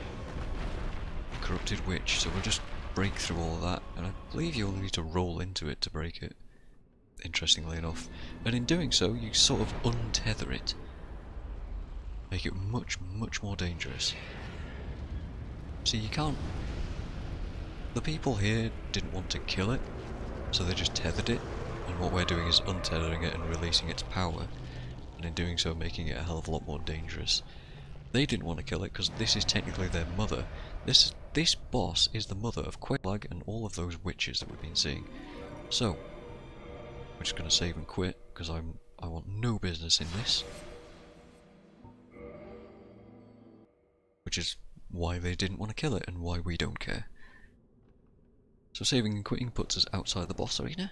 A corrupted witch, so we'll just break through all of that, and I believe you only need to roll into it to break it, interestingly enough. And in doing so, you sort of untether it. Make it much, much more dangerous. See, you can't... The people here didn't want to kill it, so they just tethered it, and what we're doing is untethering it and releasing its power, and in doing so making it a hell of a lot more dangerous. They didn't want to kill it because this is technically their mother. This boss is the mother of Quelaag and all of those witches that we've been seeing. So, we're just going to save and quit because I want no business in this. Which is why they didn't want to kill it and why we don't care. So saving and quitting puts us outside the boss arena.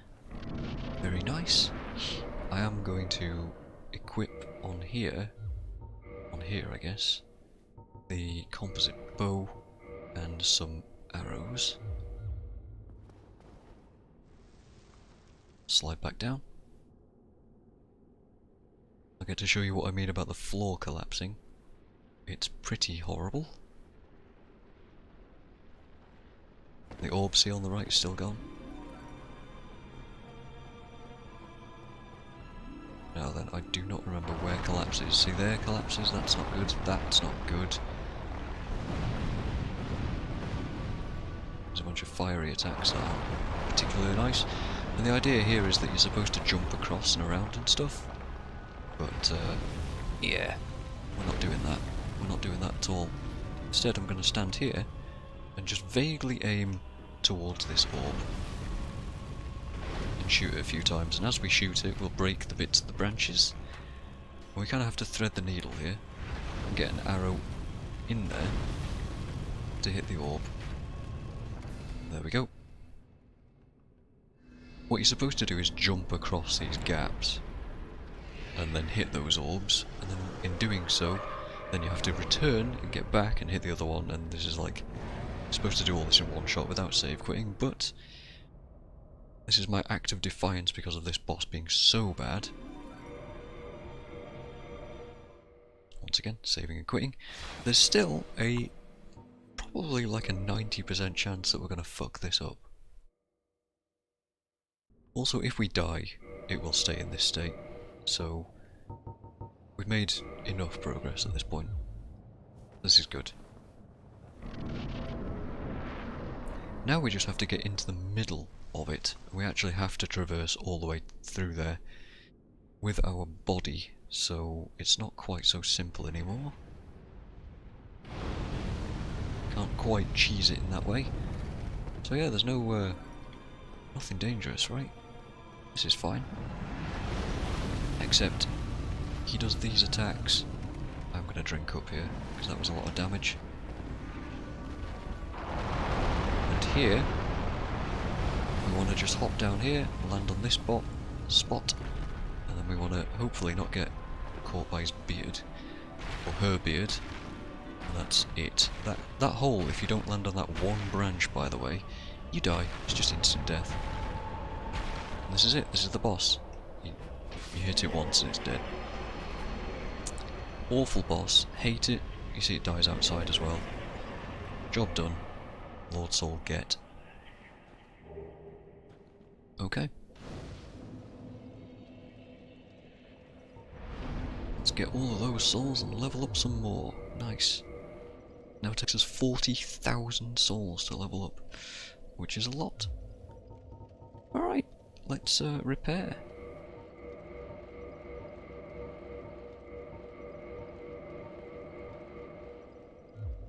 Very nice. I am going to equip on here I guess, the composite bow and some arrows. Slide back down. I get to show you what I mean about the floor collapsing. It's pretty horrible. The orb seal on the right is still gone. Now then, I do not remember where collapses. See there collapses, that's not good, that's not good. There's a bunch of fiery attacks that aren't particularly nice. And the idea here is that you're supposed to jump across and around and stuff. But, yeah, we're not doing that. We're not doing that at all. Instead, I'm going to stand here and just vaguely aim towards this orb. And shoot it a few times, and as we shoot it, we'll break the bits of the branches. And we kind of have to thread the needle here and get an arrow in there to hit the orb. There we go. what you're supposed to do is jump across these gaps and then hit those orbs, and then in doing so, then you have to return and get back and hit the other one, and this is like, you're supposed to do all this in one shot without save quitting, but this is my act of defiance because of this boss being so bad. Once again, saving and quitting. There's still a, probably like a 90% chance that we're going to fuck this up. Also, if we die, it will stay in this state, so we've made enough progress at this point. This is good. Now we just have to get into the middle of it. We actually have to traverse all the way through there with our body, so it's not quite so simple anymore. Can't quite cheese it in that way. So yeah, there's no nothing dangerous, right? This is fine. Except he does these attacks. I'm gonna drink up here because that was a lot of damage. And here we want to just hop down here, land on this spot, and then we want to hopefully not get caught by his beard or her beard. And that's it. That hole, if you don't land on that one branch, by the way, you die. It's just instant death. And this is it. This is the boss. You hit it once and it's dead. Awful boss. Hate it. You see it dies outside as well. Job done. Lord Soul get. Okay. Let's get all of those souls and level up some more. Nice. Now it takes us 40,000 souls to level up, which is a lot. Alright, let's repair.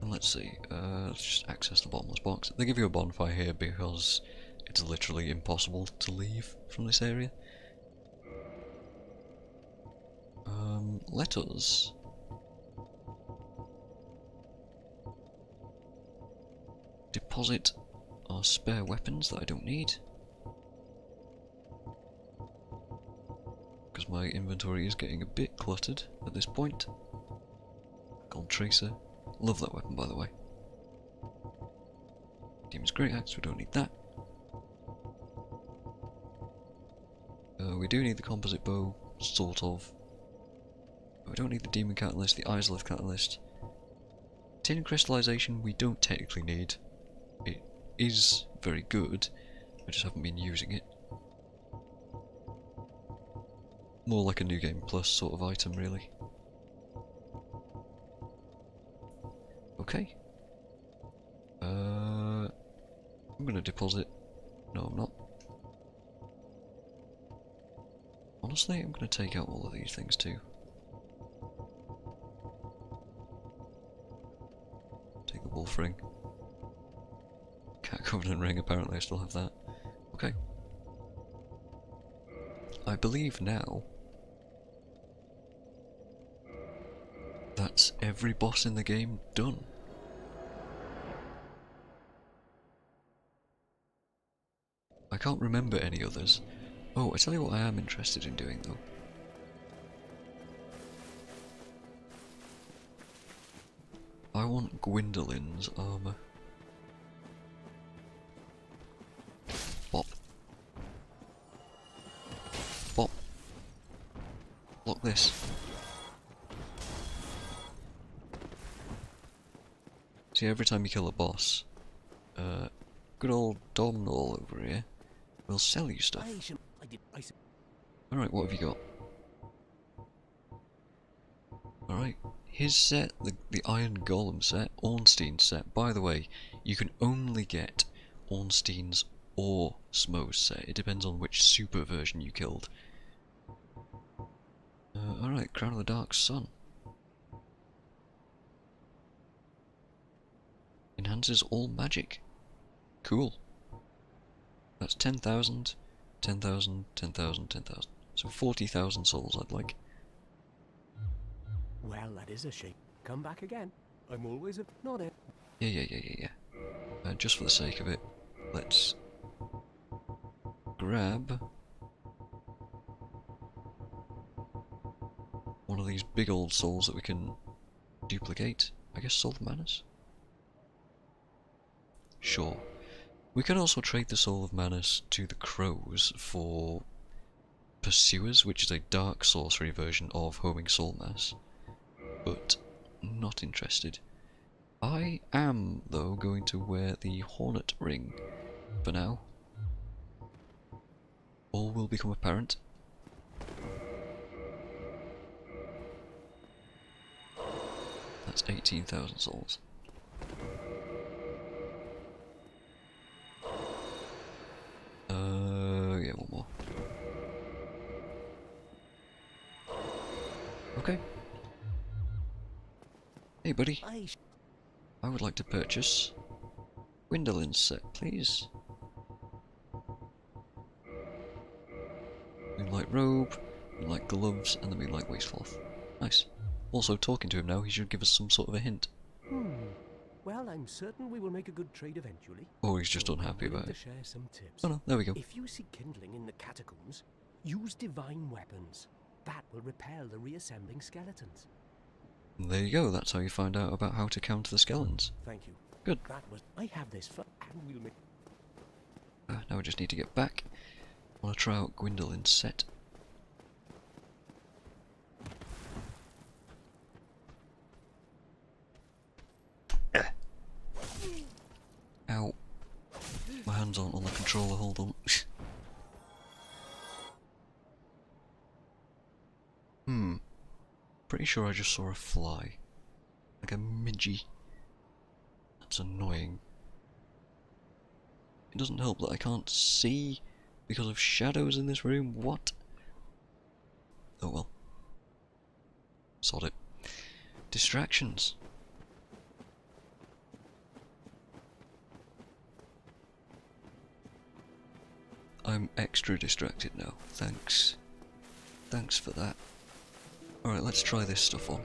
And let's see, let's just access the bottomless box. They give you a bonfire here because it's literally impossible to leave from this area. Let us deposit our spare weapons that I don't need, because my inventory is getting a bit cluttered at this point. Gold Tracer. Love that weapon, by the way. Demon's Great Axe, we don't need that. We do need the composite bow, sort of. We don't need the Demon Catalyst, the Izalith Catalyst. Tin Crystallization we don't technically need. It is very good, I just haven't been using it. More like a New Game Plus sort of item, really. Okay. I'm gonna deposit. No, I'm not. Honestly, I'm gonna take out all of these things too. Take the wolf ring. Cat Covenant ring, apparently I still have that. Okay. I believe now that's every boss in the game done. I can't remember any others. Oh, I tell you what I am interested in doing though. I want Gwendolyn's armour. Bop. Bop. Lock this. See, every time you kill a boss, good old Domhnall over here will sell you stuff. Alright, what have you got? Alright, his set, the Iron Golem set, Ornstein's set. By the way, you can only get Ornstein's or Smo's set. It depends on which super version you killed. Alright, Crown of the Dark Sun. Enhances all magic. Cool. That's 10,000, 10,000, 10,000, 10,000. So 40,000 souls I'd like. Well, that is a shame. Come back again. I'm always not it. Yeah. Just for the sake of it, let's grab one of these big old souls that we can duplicate. I guess Soul of Manus? Sure. We can also trade the Soul of Manus to the Crows for Pursuers, which is a dark sorcery version of Homing Soul Mass. But not interested. I am, though, going to wear the Hornet Ring for now. All will become apparent. That's 18,000 souls. Yeah, one more. Okay. Hey, buddy. I would like to purchase Gwendolyn's set, please. Moonlight robe, moonlight gloves, and the moonlight waistcloth. Nice. Also, talking to him now, he should give us some sort of a hint. Well, I'm certain we will make a good trade eventually. Or he's just So I'm unhappy willing about to it. share some tips. Oh no, there we go. If you see kindling in the catacombs, use divine weapons. That will repel the reassembling skeletons. And there you go, that's how you find out about how to counter the skeletons. Thank you. Good. That was. I have this for, and we'll make. Now we just need to get back. I want to try out Gwendolyn's set. Ow. My hands aren't on the controller, hold on. Pretty sure I just saw a fly. Like a midgie. That's annoying. It doesn't help that I can't see because of shadows in this room. What? Oh well. Sod it. Distractions. I'm extra distracted now. Thanks. Thanks for that. Alright, let's try this stuff on.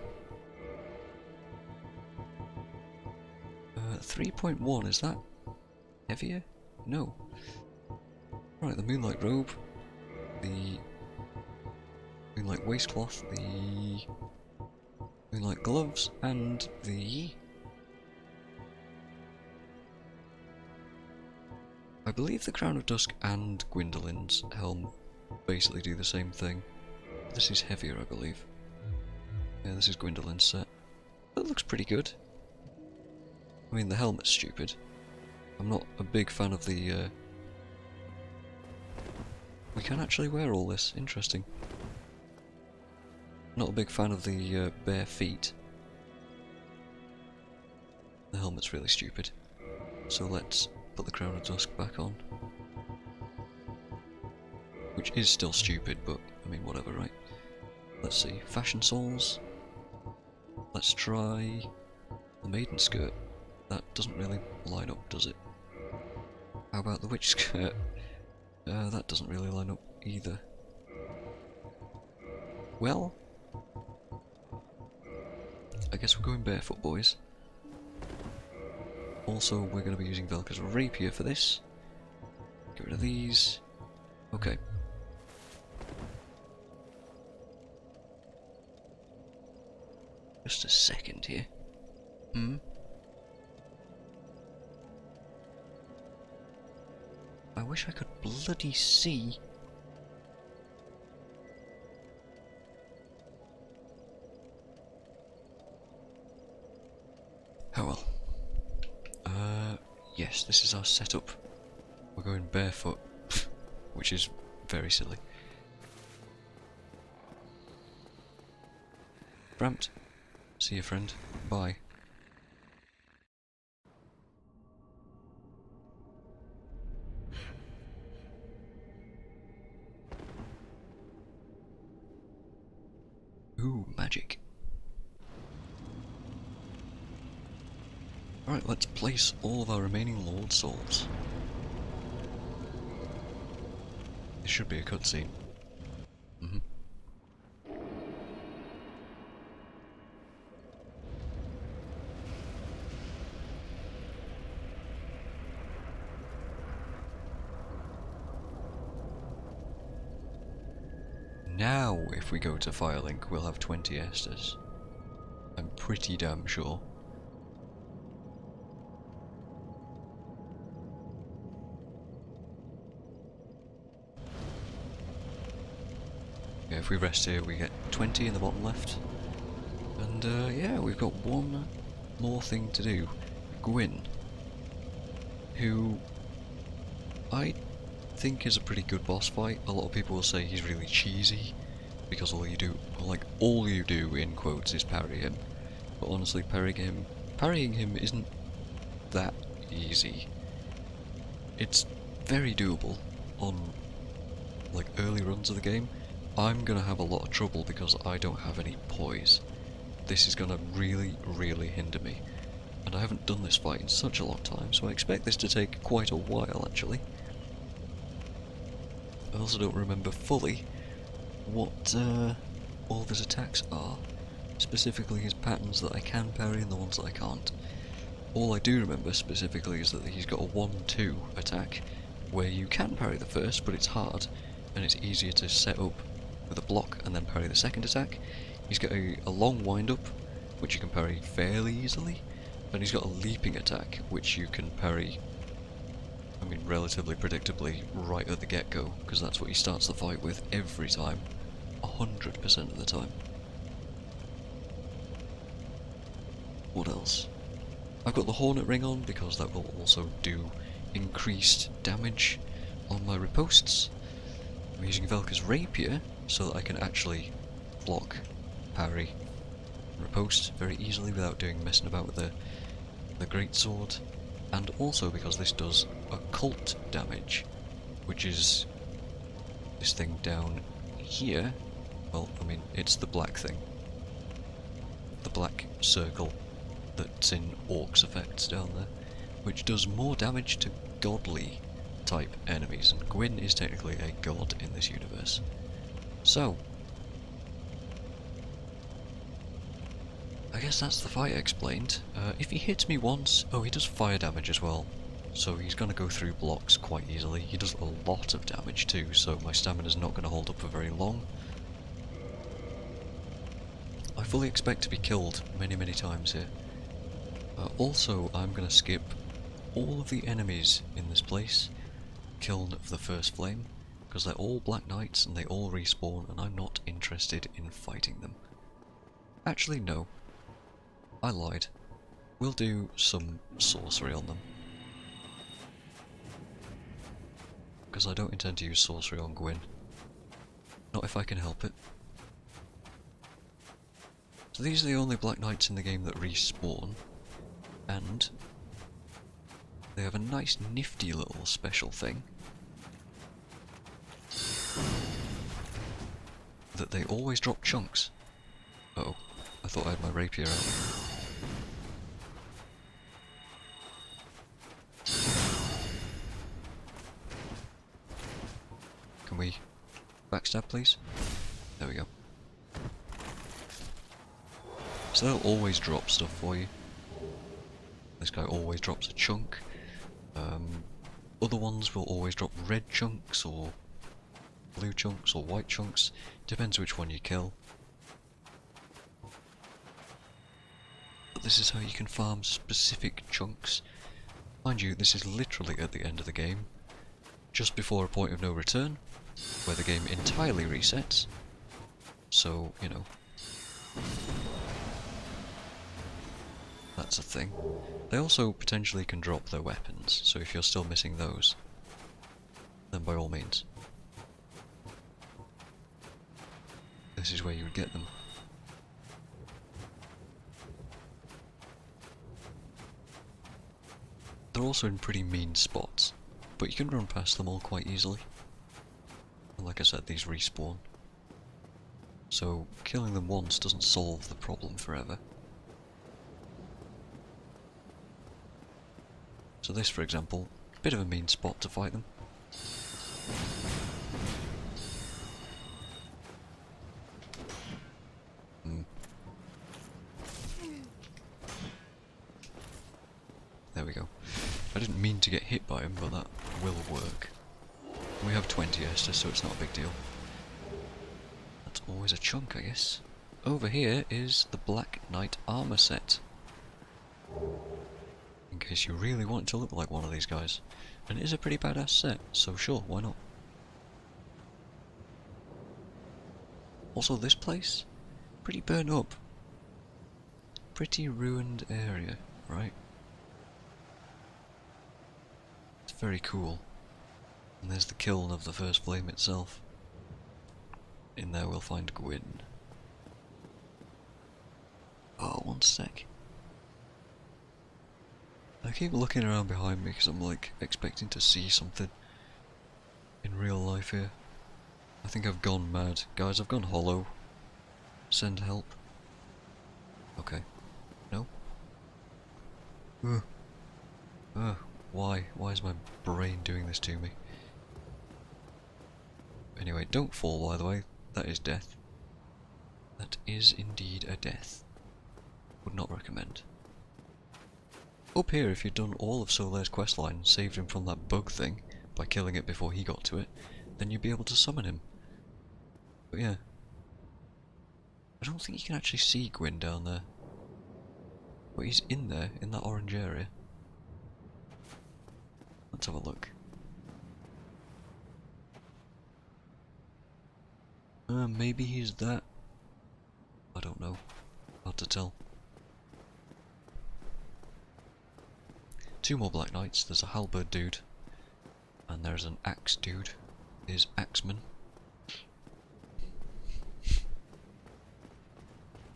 3.1, is that heavier? No. Right, the moonlight robe, the moonlight waistcloth, the moonlight gloves, and the... I believe the Crown of Dusk and Gwendolyn's helm basically do the same thing. This is heavier, I believe. Yeah, this is Gwendolyn's set. That looks pretty good. I mean, the helmet's stupid. I'm not a big fan of the, We can actually wear all this. Interesting. Not a big fan of the, bare feet. The helmet's really stupid. So let's put the Crown of Dusk back on. Which is still stupid, but, I mean, whatever, right? Let's see. Fashion Souls. Let's try the Maiden Skirt. That doesn't really line up, does it? How about the Witch Skirt? That doesn't really line up either. Well, I guess we're going barefoot, boys. Also, we're going to be using Velka's Rapier for this. Get rid of these. Okay. Just a second here. I wish I could bloody see. Oh well. Yes, this is our setup. We're going barefoot, which is very silly. Bramped. See you, friend. Bye. Ooh, magic. Alright, let's place all of our remaining Lord Souls. This should be a cutscene. now if we go to Firelink we'll have 20 Estus. I'm pretty damn sure. Yeah, if we rest here we get 20 in the bottom left. And yeah, we've got one more thing to do. Gwyn, who I think is a pretty good boss fight. A lot of people will say he's really cheesy because all you do in quotes is parry him. But honestly, parrying him isn't that easy. It's very doable on like early runs of the game. I'm gonna have a lot of trouble because I don't have any poise. This is gonna really, really hinder me. And I haven't done this fight in such a long time, so I expect this to take quite a while actually. I also don't remember fully what all of his attacks are. Specifically his patterns that I can parry and the ones that I can't. All I do remember specifically is that he's got a 1-2 attack, where you can parry the first, but it's hard, and it's easier to set up with a block and then parry the second attack. He's got a long wind-up, which you can parry fairly easily, and he's got a leaping attack, which you can parry, I mean, relatively predictably right at the get-go, because that's what he starts the fight with every time, 100% of the time. What else? I've got the Hornet Ring on because that will also do increased damage on my riposts. I'm using Velka's Rapier so that I can actually block, parry, and riposte very easily without messing about with the Greatsword. And also because this does occult damage, which is this thing down here. Well, I mean, it's the black thing. The black circle that's in Orc's effects down there, which does more damage to godly type enemies, and Gwyn is technically a god in this universe. So, I guess that's the fight explained. If he hits me once, oh, he does fire damage as well, so he's going to go through blocks quite easily. He does a lot of damage too, so my stamina's not going to hold up for very long. I fully expect to be killed many, many times here. Also, I'm going to skip all of the enemies in this place, Kiln of the First Flame, because they're all Black Knights and they all respawn, and I'm not interested in fighting them. Actually, no. I lied. We'll do some sorcery on them. Because I don't intend to use sorcery on Gwyn. Not if I can help it. So these are the only Black Knights in the game that respawn. And they have a nice nifty little special thing that they always drop chunks. Uh-oh, I thought I had my rapier out. Can we backstab please? There we go. So they'll always drop stuff for you. This guy always drops a chunk. Other ones will always drop red chunks, or blue chunks, or white chunks. Depends which one you kill. But this is how you can farm specific chunks. Mind you, this is literally at the end of the game, just before a point of no return, where the game entirely resets. So, you know, that's a thing. They also potentially can drop their weapons, so if you're still missing those, then by all means, this is where you would get them. They're also in pretty mean spots, but you can run past them all quite easily. And like I said, these respawn. So killing them once doesn't solve the problem forever. So this, for example, bit of a mean spot to fight them. There we go. I didn't mean to get hit by him, but that will work. We have 20 Estus, so it's not a big deal. always a chunk, I guess. Over here is the Black Knight armor set. In case you really want to look like one of these guys. And it is a pretty badass set, so sure, why not? Also, this place, pretty burnt up. Pretty ruined area, right? It's very cool. And there's the kiln of the first flame itself. In there we'll find Gwyn. Oh, one sec. I keep looking around behind me because I'm like expecting to see something in real life here. I think I've gone mad. Guys, I've gone hollow. Send help. Okay. No? Why? Why is my brain doing this to me? Anyway, don't fall, by the way. That is death. That is indeed a death. Would not recommend. Up here, if you'd done all of Solaire's questline, saved him from that bug thing by killing it before he got to it, then you'd be able to summon him. But yeah. I don't think you can actually see Gwyn down there. But he's in there, in that orange area. Let's have a look. Maybe he's that. I don't know. Hard to tell. Two more Black Knights. There's a halberd dude. And there's an axe dude. Is Axeman.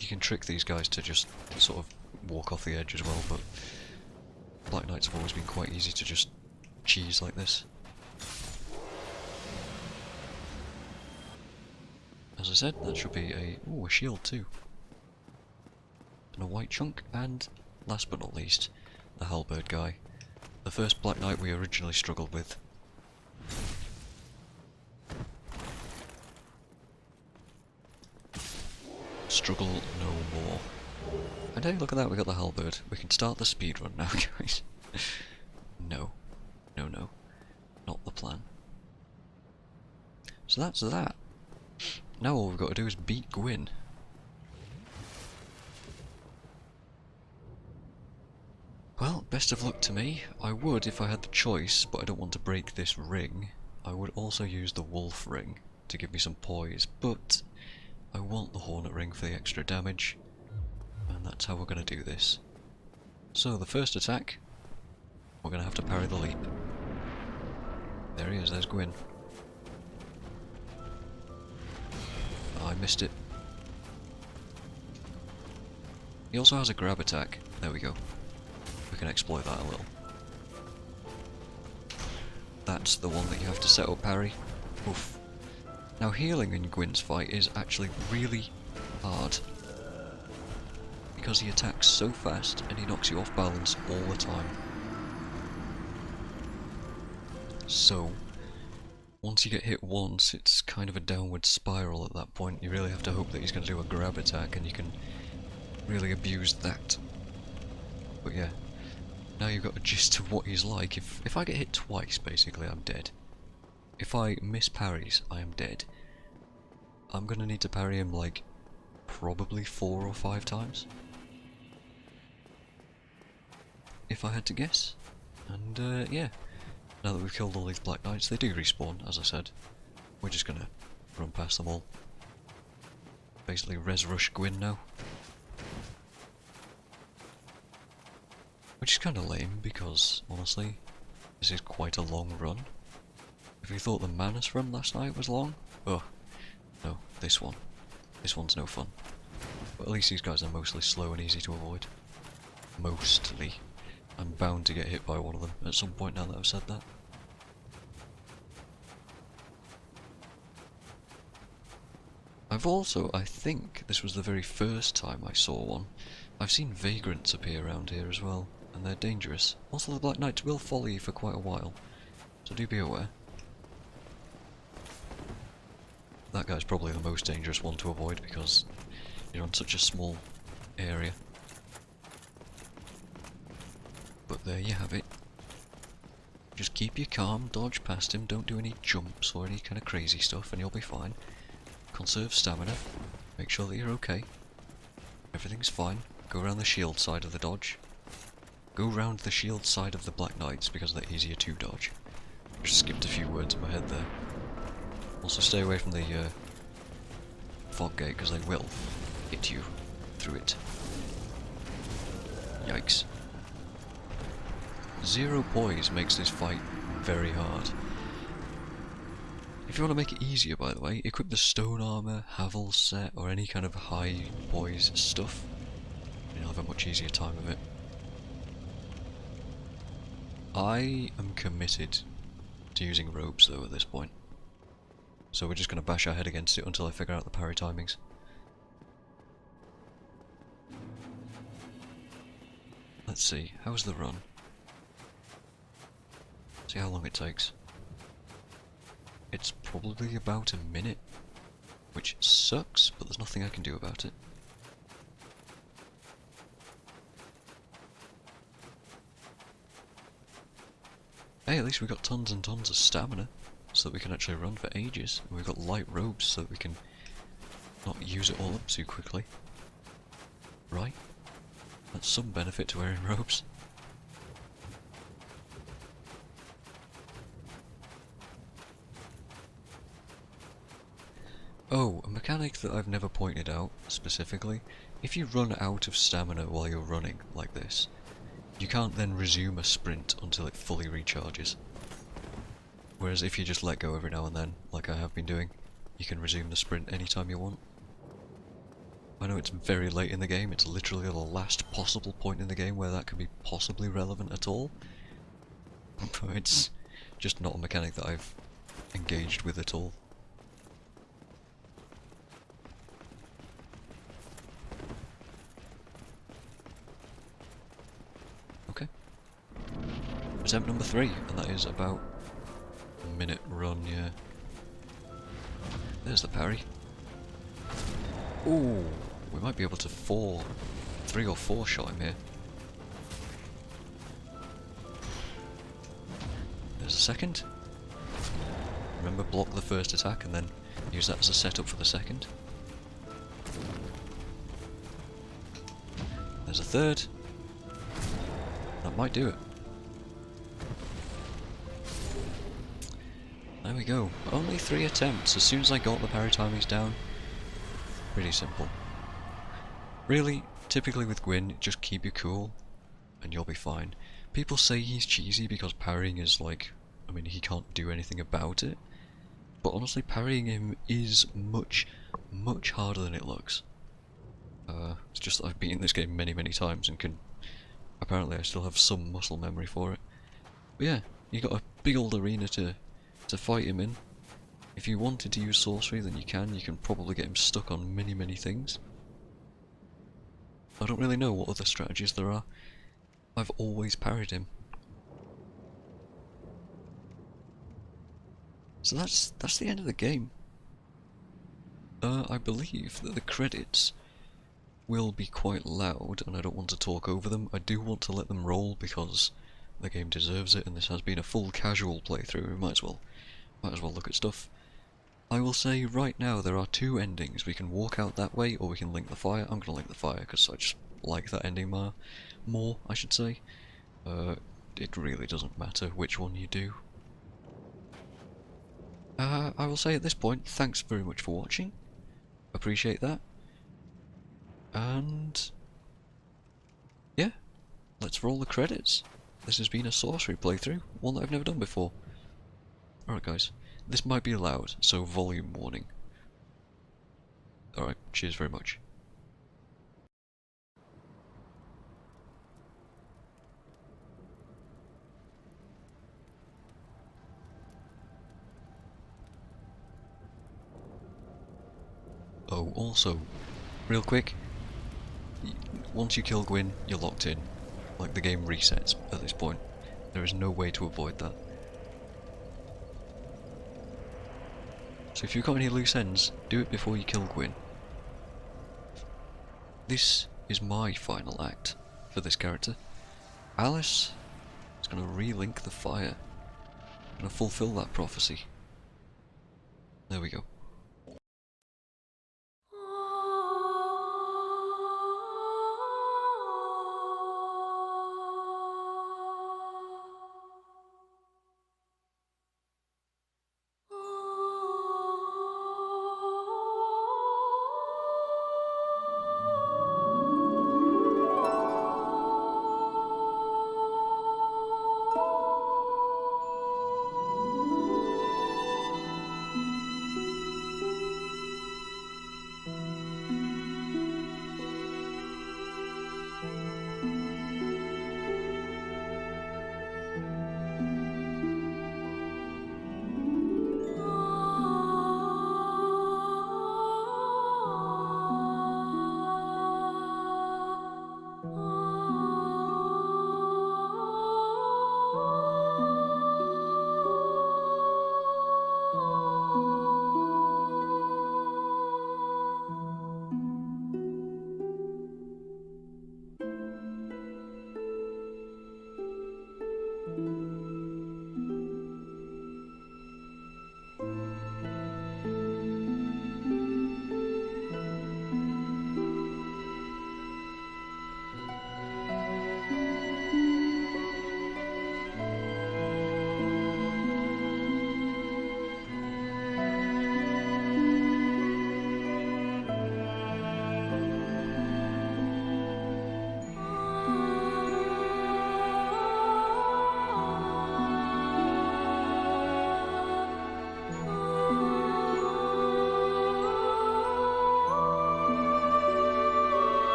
You can trick these guys to just sort of walk off the edge as well, but Black Knights have always been quite easy to just cheese like this. As I said, that should be a shield too. And a white chunk, and last but not least, the halberd guy. The first Black Knight we originally struggled with. Struggle no more. And hey, look at that, we got the halberd. We can start the speedrun now, guys. No. No, no. Not the plan. So that's that. Now all we've got to do is beat Gwyn. Well, best of luck to me. I would if I had the choice, but I don't want to break this ring. I would also use the wolf ring to give me some poise, but I want the hornet ring for the extra damage, and that's how we're going to do this. So the first attack, we're going to have to parry the leap. There he is, there's Gwyn. I missed it. He also has a grab attack. There we go. We can exploit that a little. That's the one that you have to set up parry. Oof. Now healing in Gwyn's fight is actually really hard. Because he attacks so fast and he knocks you off balance all the time. So, once you get hit once, it's kind of a downward spiral at that point. You really have to hope that he's going to do a grab attack and you can really abuse that. But yeah, now you've got a gist of what he's like. If I get hit twice, basically, I'm dead. If I miss parries, I am dead. I'm going to need to parry him like probably 4 or 5 times. If I had to guess. And yeah. Now that we've killed all these Black Knights, they do respawn, as I said. We're just gonna run past them all. Basically res rush Gwyn now. Which is kinda lame, because, honestly, this is quite a long run. If you thought the Manus run last night was long, oh, no, this one. This one's no fun. But at least these guys are mostly slow and easy to avoid. Mostly. I'm bound to get hit by one of them at some point now that I've said that. I've also, I think this was the very first time I saw one, I've seen vagrants appear around here as well, and they're dangerous. Also the Black Knights will follow you for quite a while, so do be aware. That guy's probably the most dangerous one to avoid because you're on such a small area. But there you have it. Just keep you calm, dodge past him, don't do any jumps or any kind of crazy stuff and you'll be fine. conserve stamina, make sure that you're okay. Everything's fine. Go around the shield side of the dodge. Go round the shield side of the Black Knights because they're easier to dodge. Just skipped a few words in my head there. Also stay away from the fog gate because they will hit you through it. Yikes. Zero poise makes this fight very hard. If you want to make it easier, by the way, equip the stone armor, Havel set, or any kind of high poise stuff. And you'll have a much easier time of it. I am committed to using ropes though at this point. So we're just going to bash our head against it until I figure out the parry timings. Let's see, how's the run? See how long it takes. It's probably about a minute, which sucks, but there's nothing I can do about it. Hey, at least we got tons and tons of stamina, so that we can actually run for ages. And we've got light robes, so that we can not use it all up too quickly. Right? That's some benefit to wearing robes. Oh, a mechanic that I've never pointed out specifically. If you run out of stamina while you're running like this, you can't then resume a sprint until it fully recharges. Whereas if you just let go every now and then, like I have been doing, you can resume the sprint anytime you want. I know it's very late in the game, it's literally the last possible point in the game where that could be possibly relevant at all. But it's just not a mechanic that I've engaged with at all. Okay. Attempt number 3, and that is about a minute run, yeah. There's the parry. Ooh, we might be able to 3 or 4 shot him here. There's a second. Remember, block the first attack and then use that as a setup for the second. There's a third. That might do it. There we go. Only 3 attempts. As soon as I got the parry timings down, pretty simple. Really, typically with Gwyn, just keep you cool and you'll be fine. People say he's cheesy because parrying is like, I mean, he can't do anything about it. But honestly, parrying him is much, much harder than it looks. It's just that I've beaten this game many, many times and can... Apparently I still have some muscle memory for it. But yeah, you got a big old arena to fight him in. If you wanted to use sorcery, then you can probably get him stuck on many, many things. I don't really know what other strategies there are. I've always parried him. So that's the end of the game. I believe that the credits will be quite loud, and I don't want to talk over them. I do want to let them roll because the game deserves it, and this has been a full casual playthrough. We might as well look at stuff. I will say right now there are 2 endings. We can walk out that way, or we can link the fire. I'm gonna link the fire because I just like that ending more, I should say. It really doesn't matter which one you do. I will say at this point, thanks very much for watching. Appreciate that. And yeah, let's roll the credits. This has been a sorcery playthrough, one that I've never done before. Alright guys, this might be loud, so volume warning. Alright, cheers very much. Oh, also, real quick, once you kill Gwyn, you're locked in. Like, the game resets at this point. There is no way to avoid that. So if you've got any loose ends, do it before you kill Gwyn. This is my final act for this character. Alice is going to relink the fire. Going to fulfill that prophecy. There we go.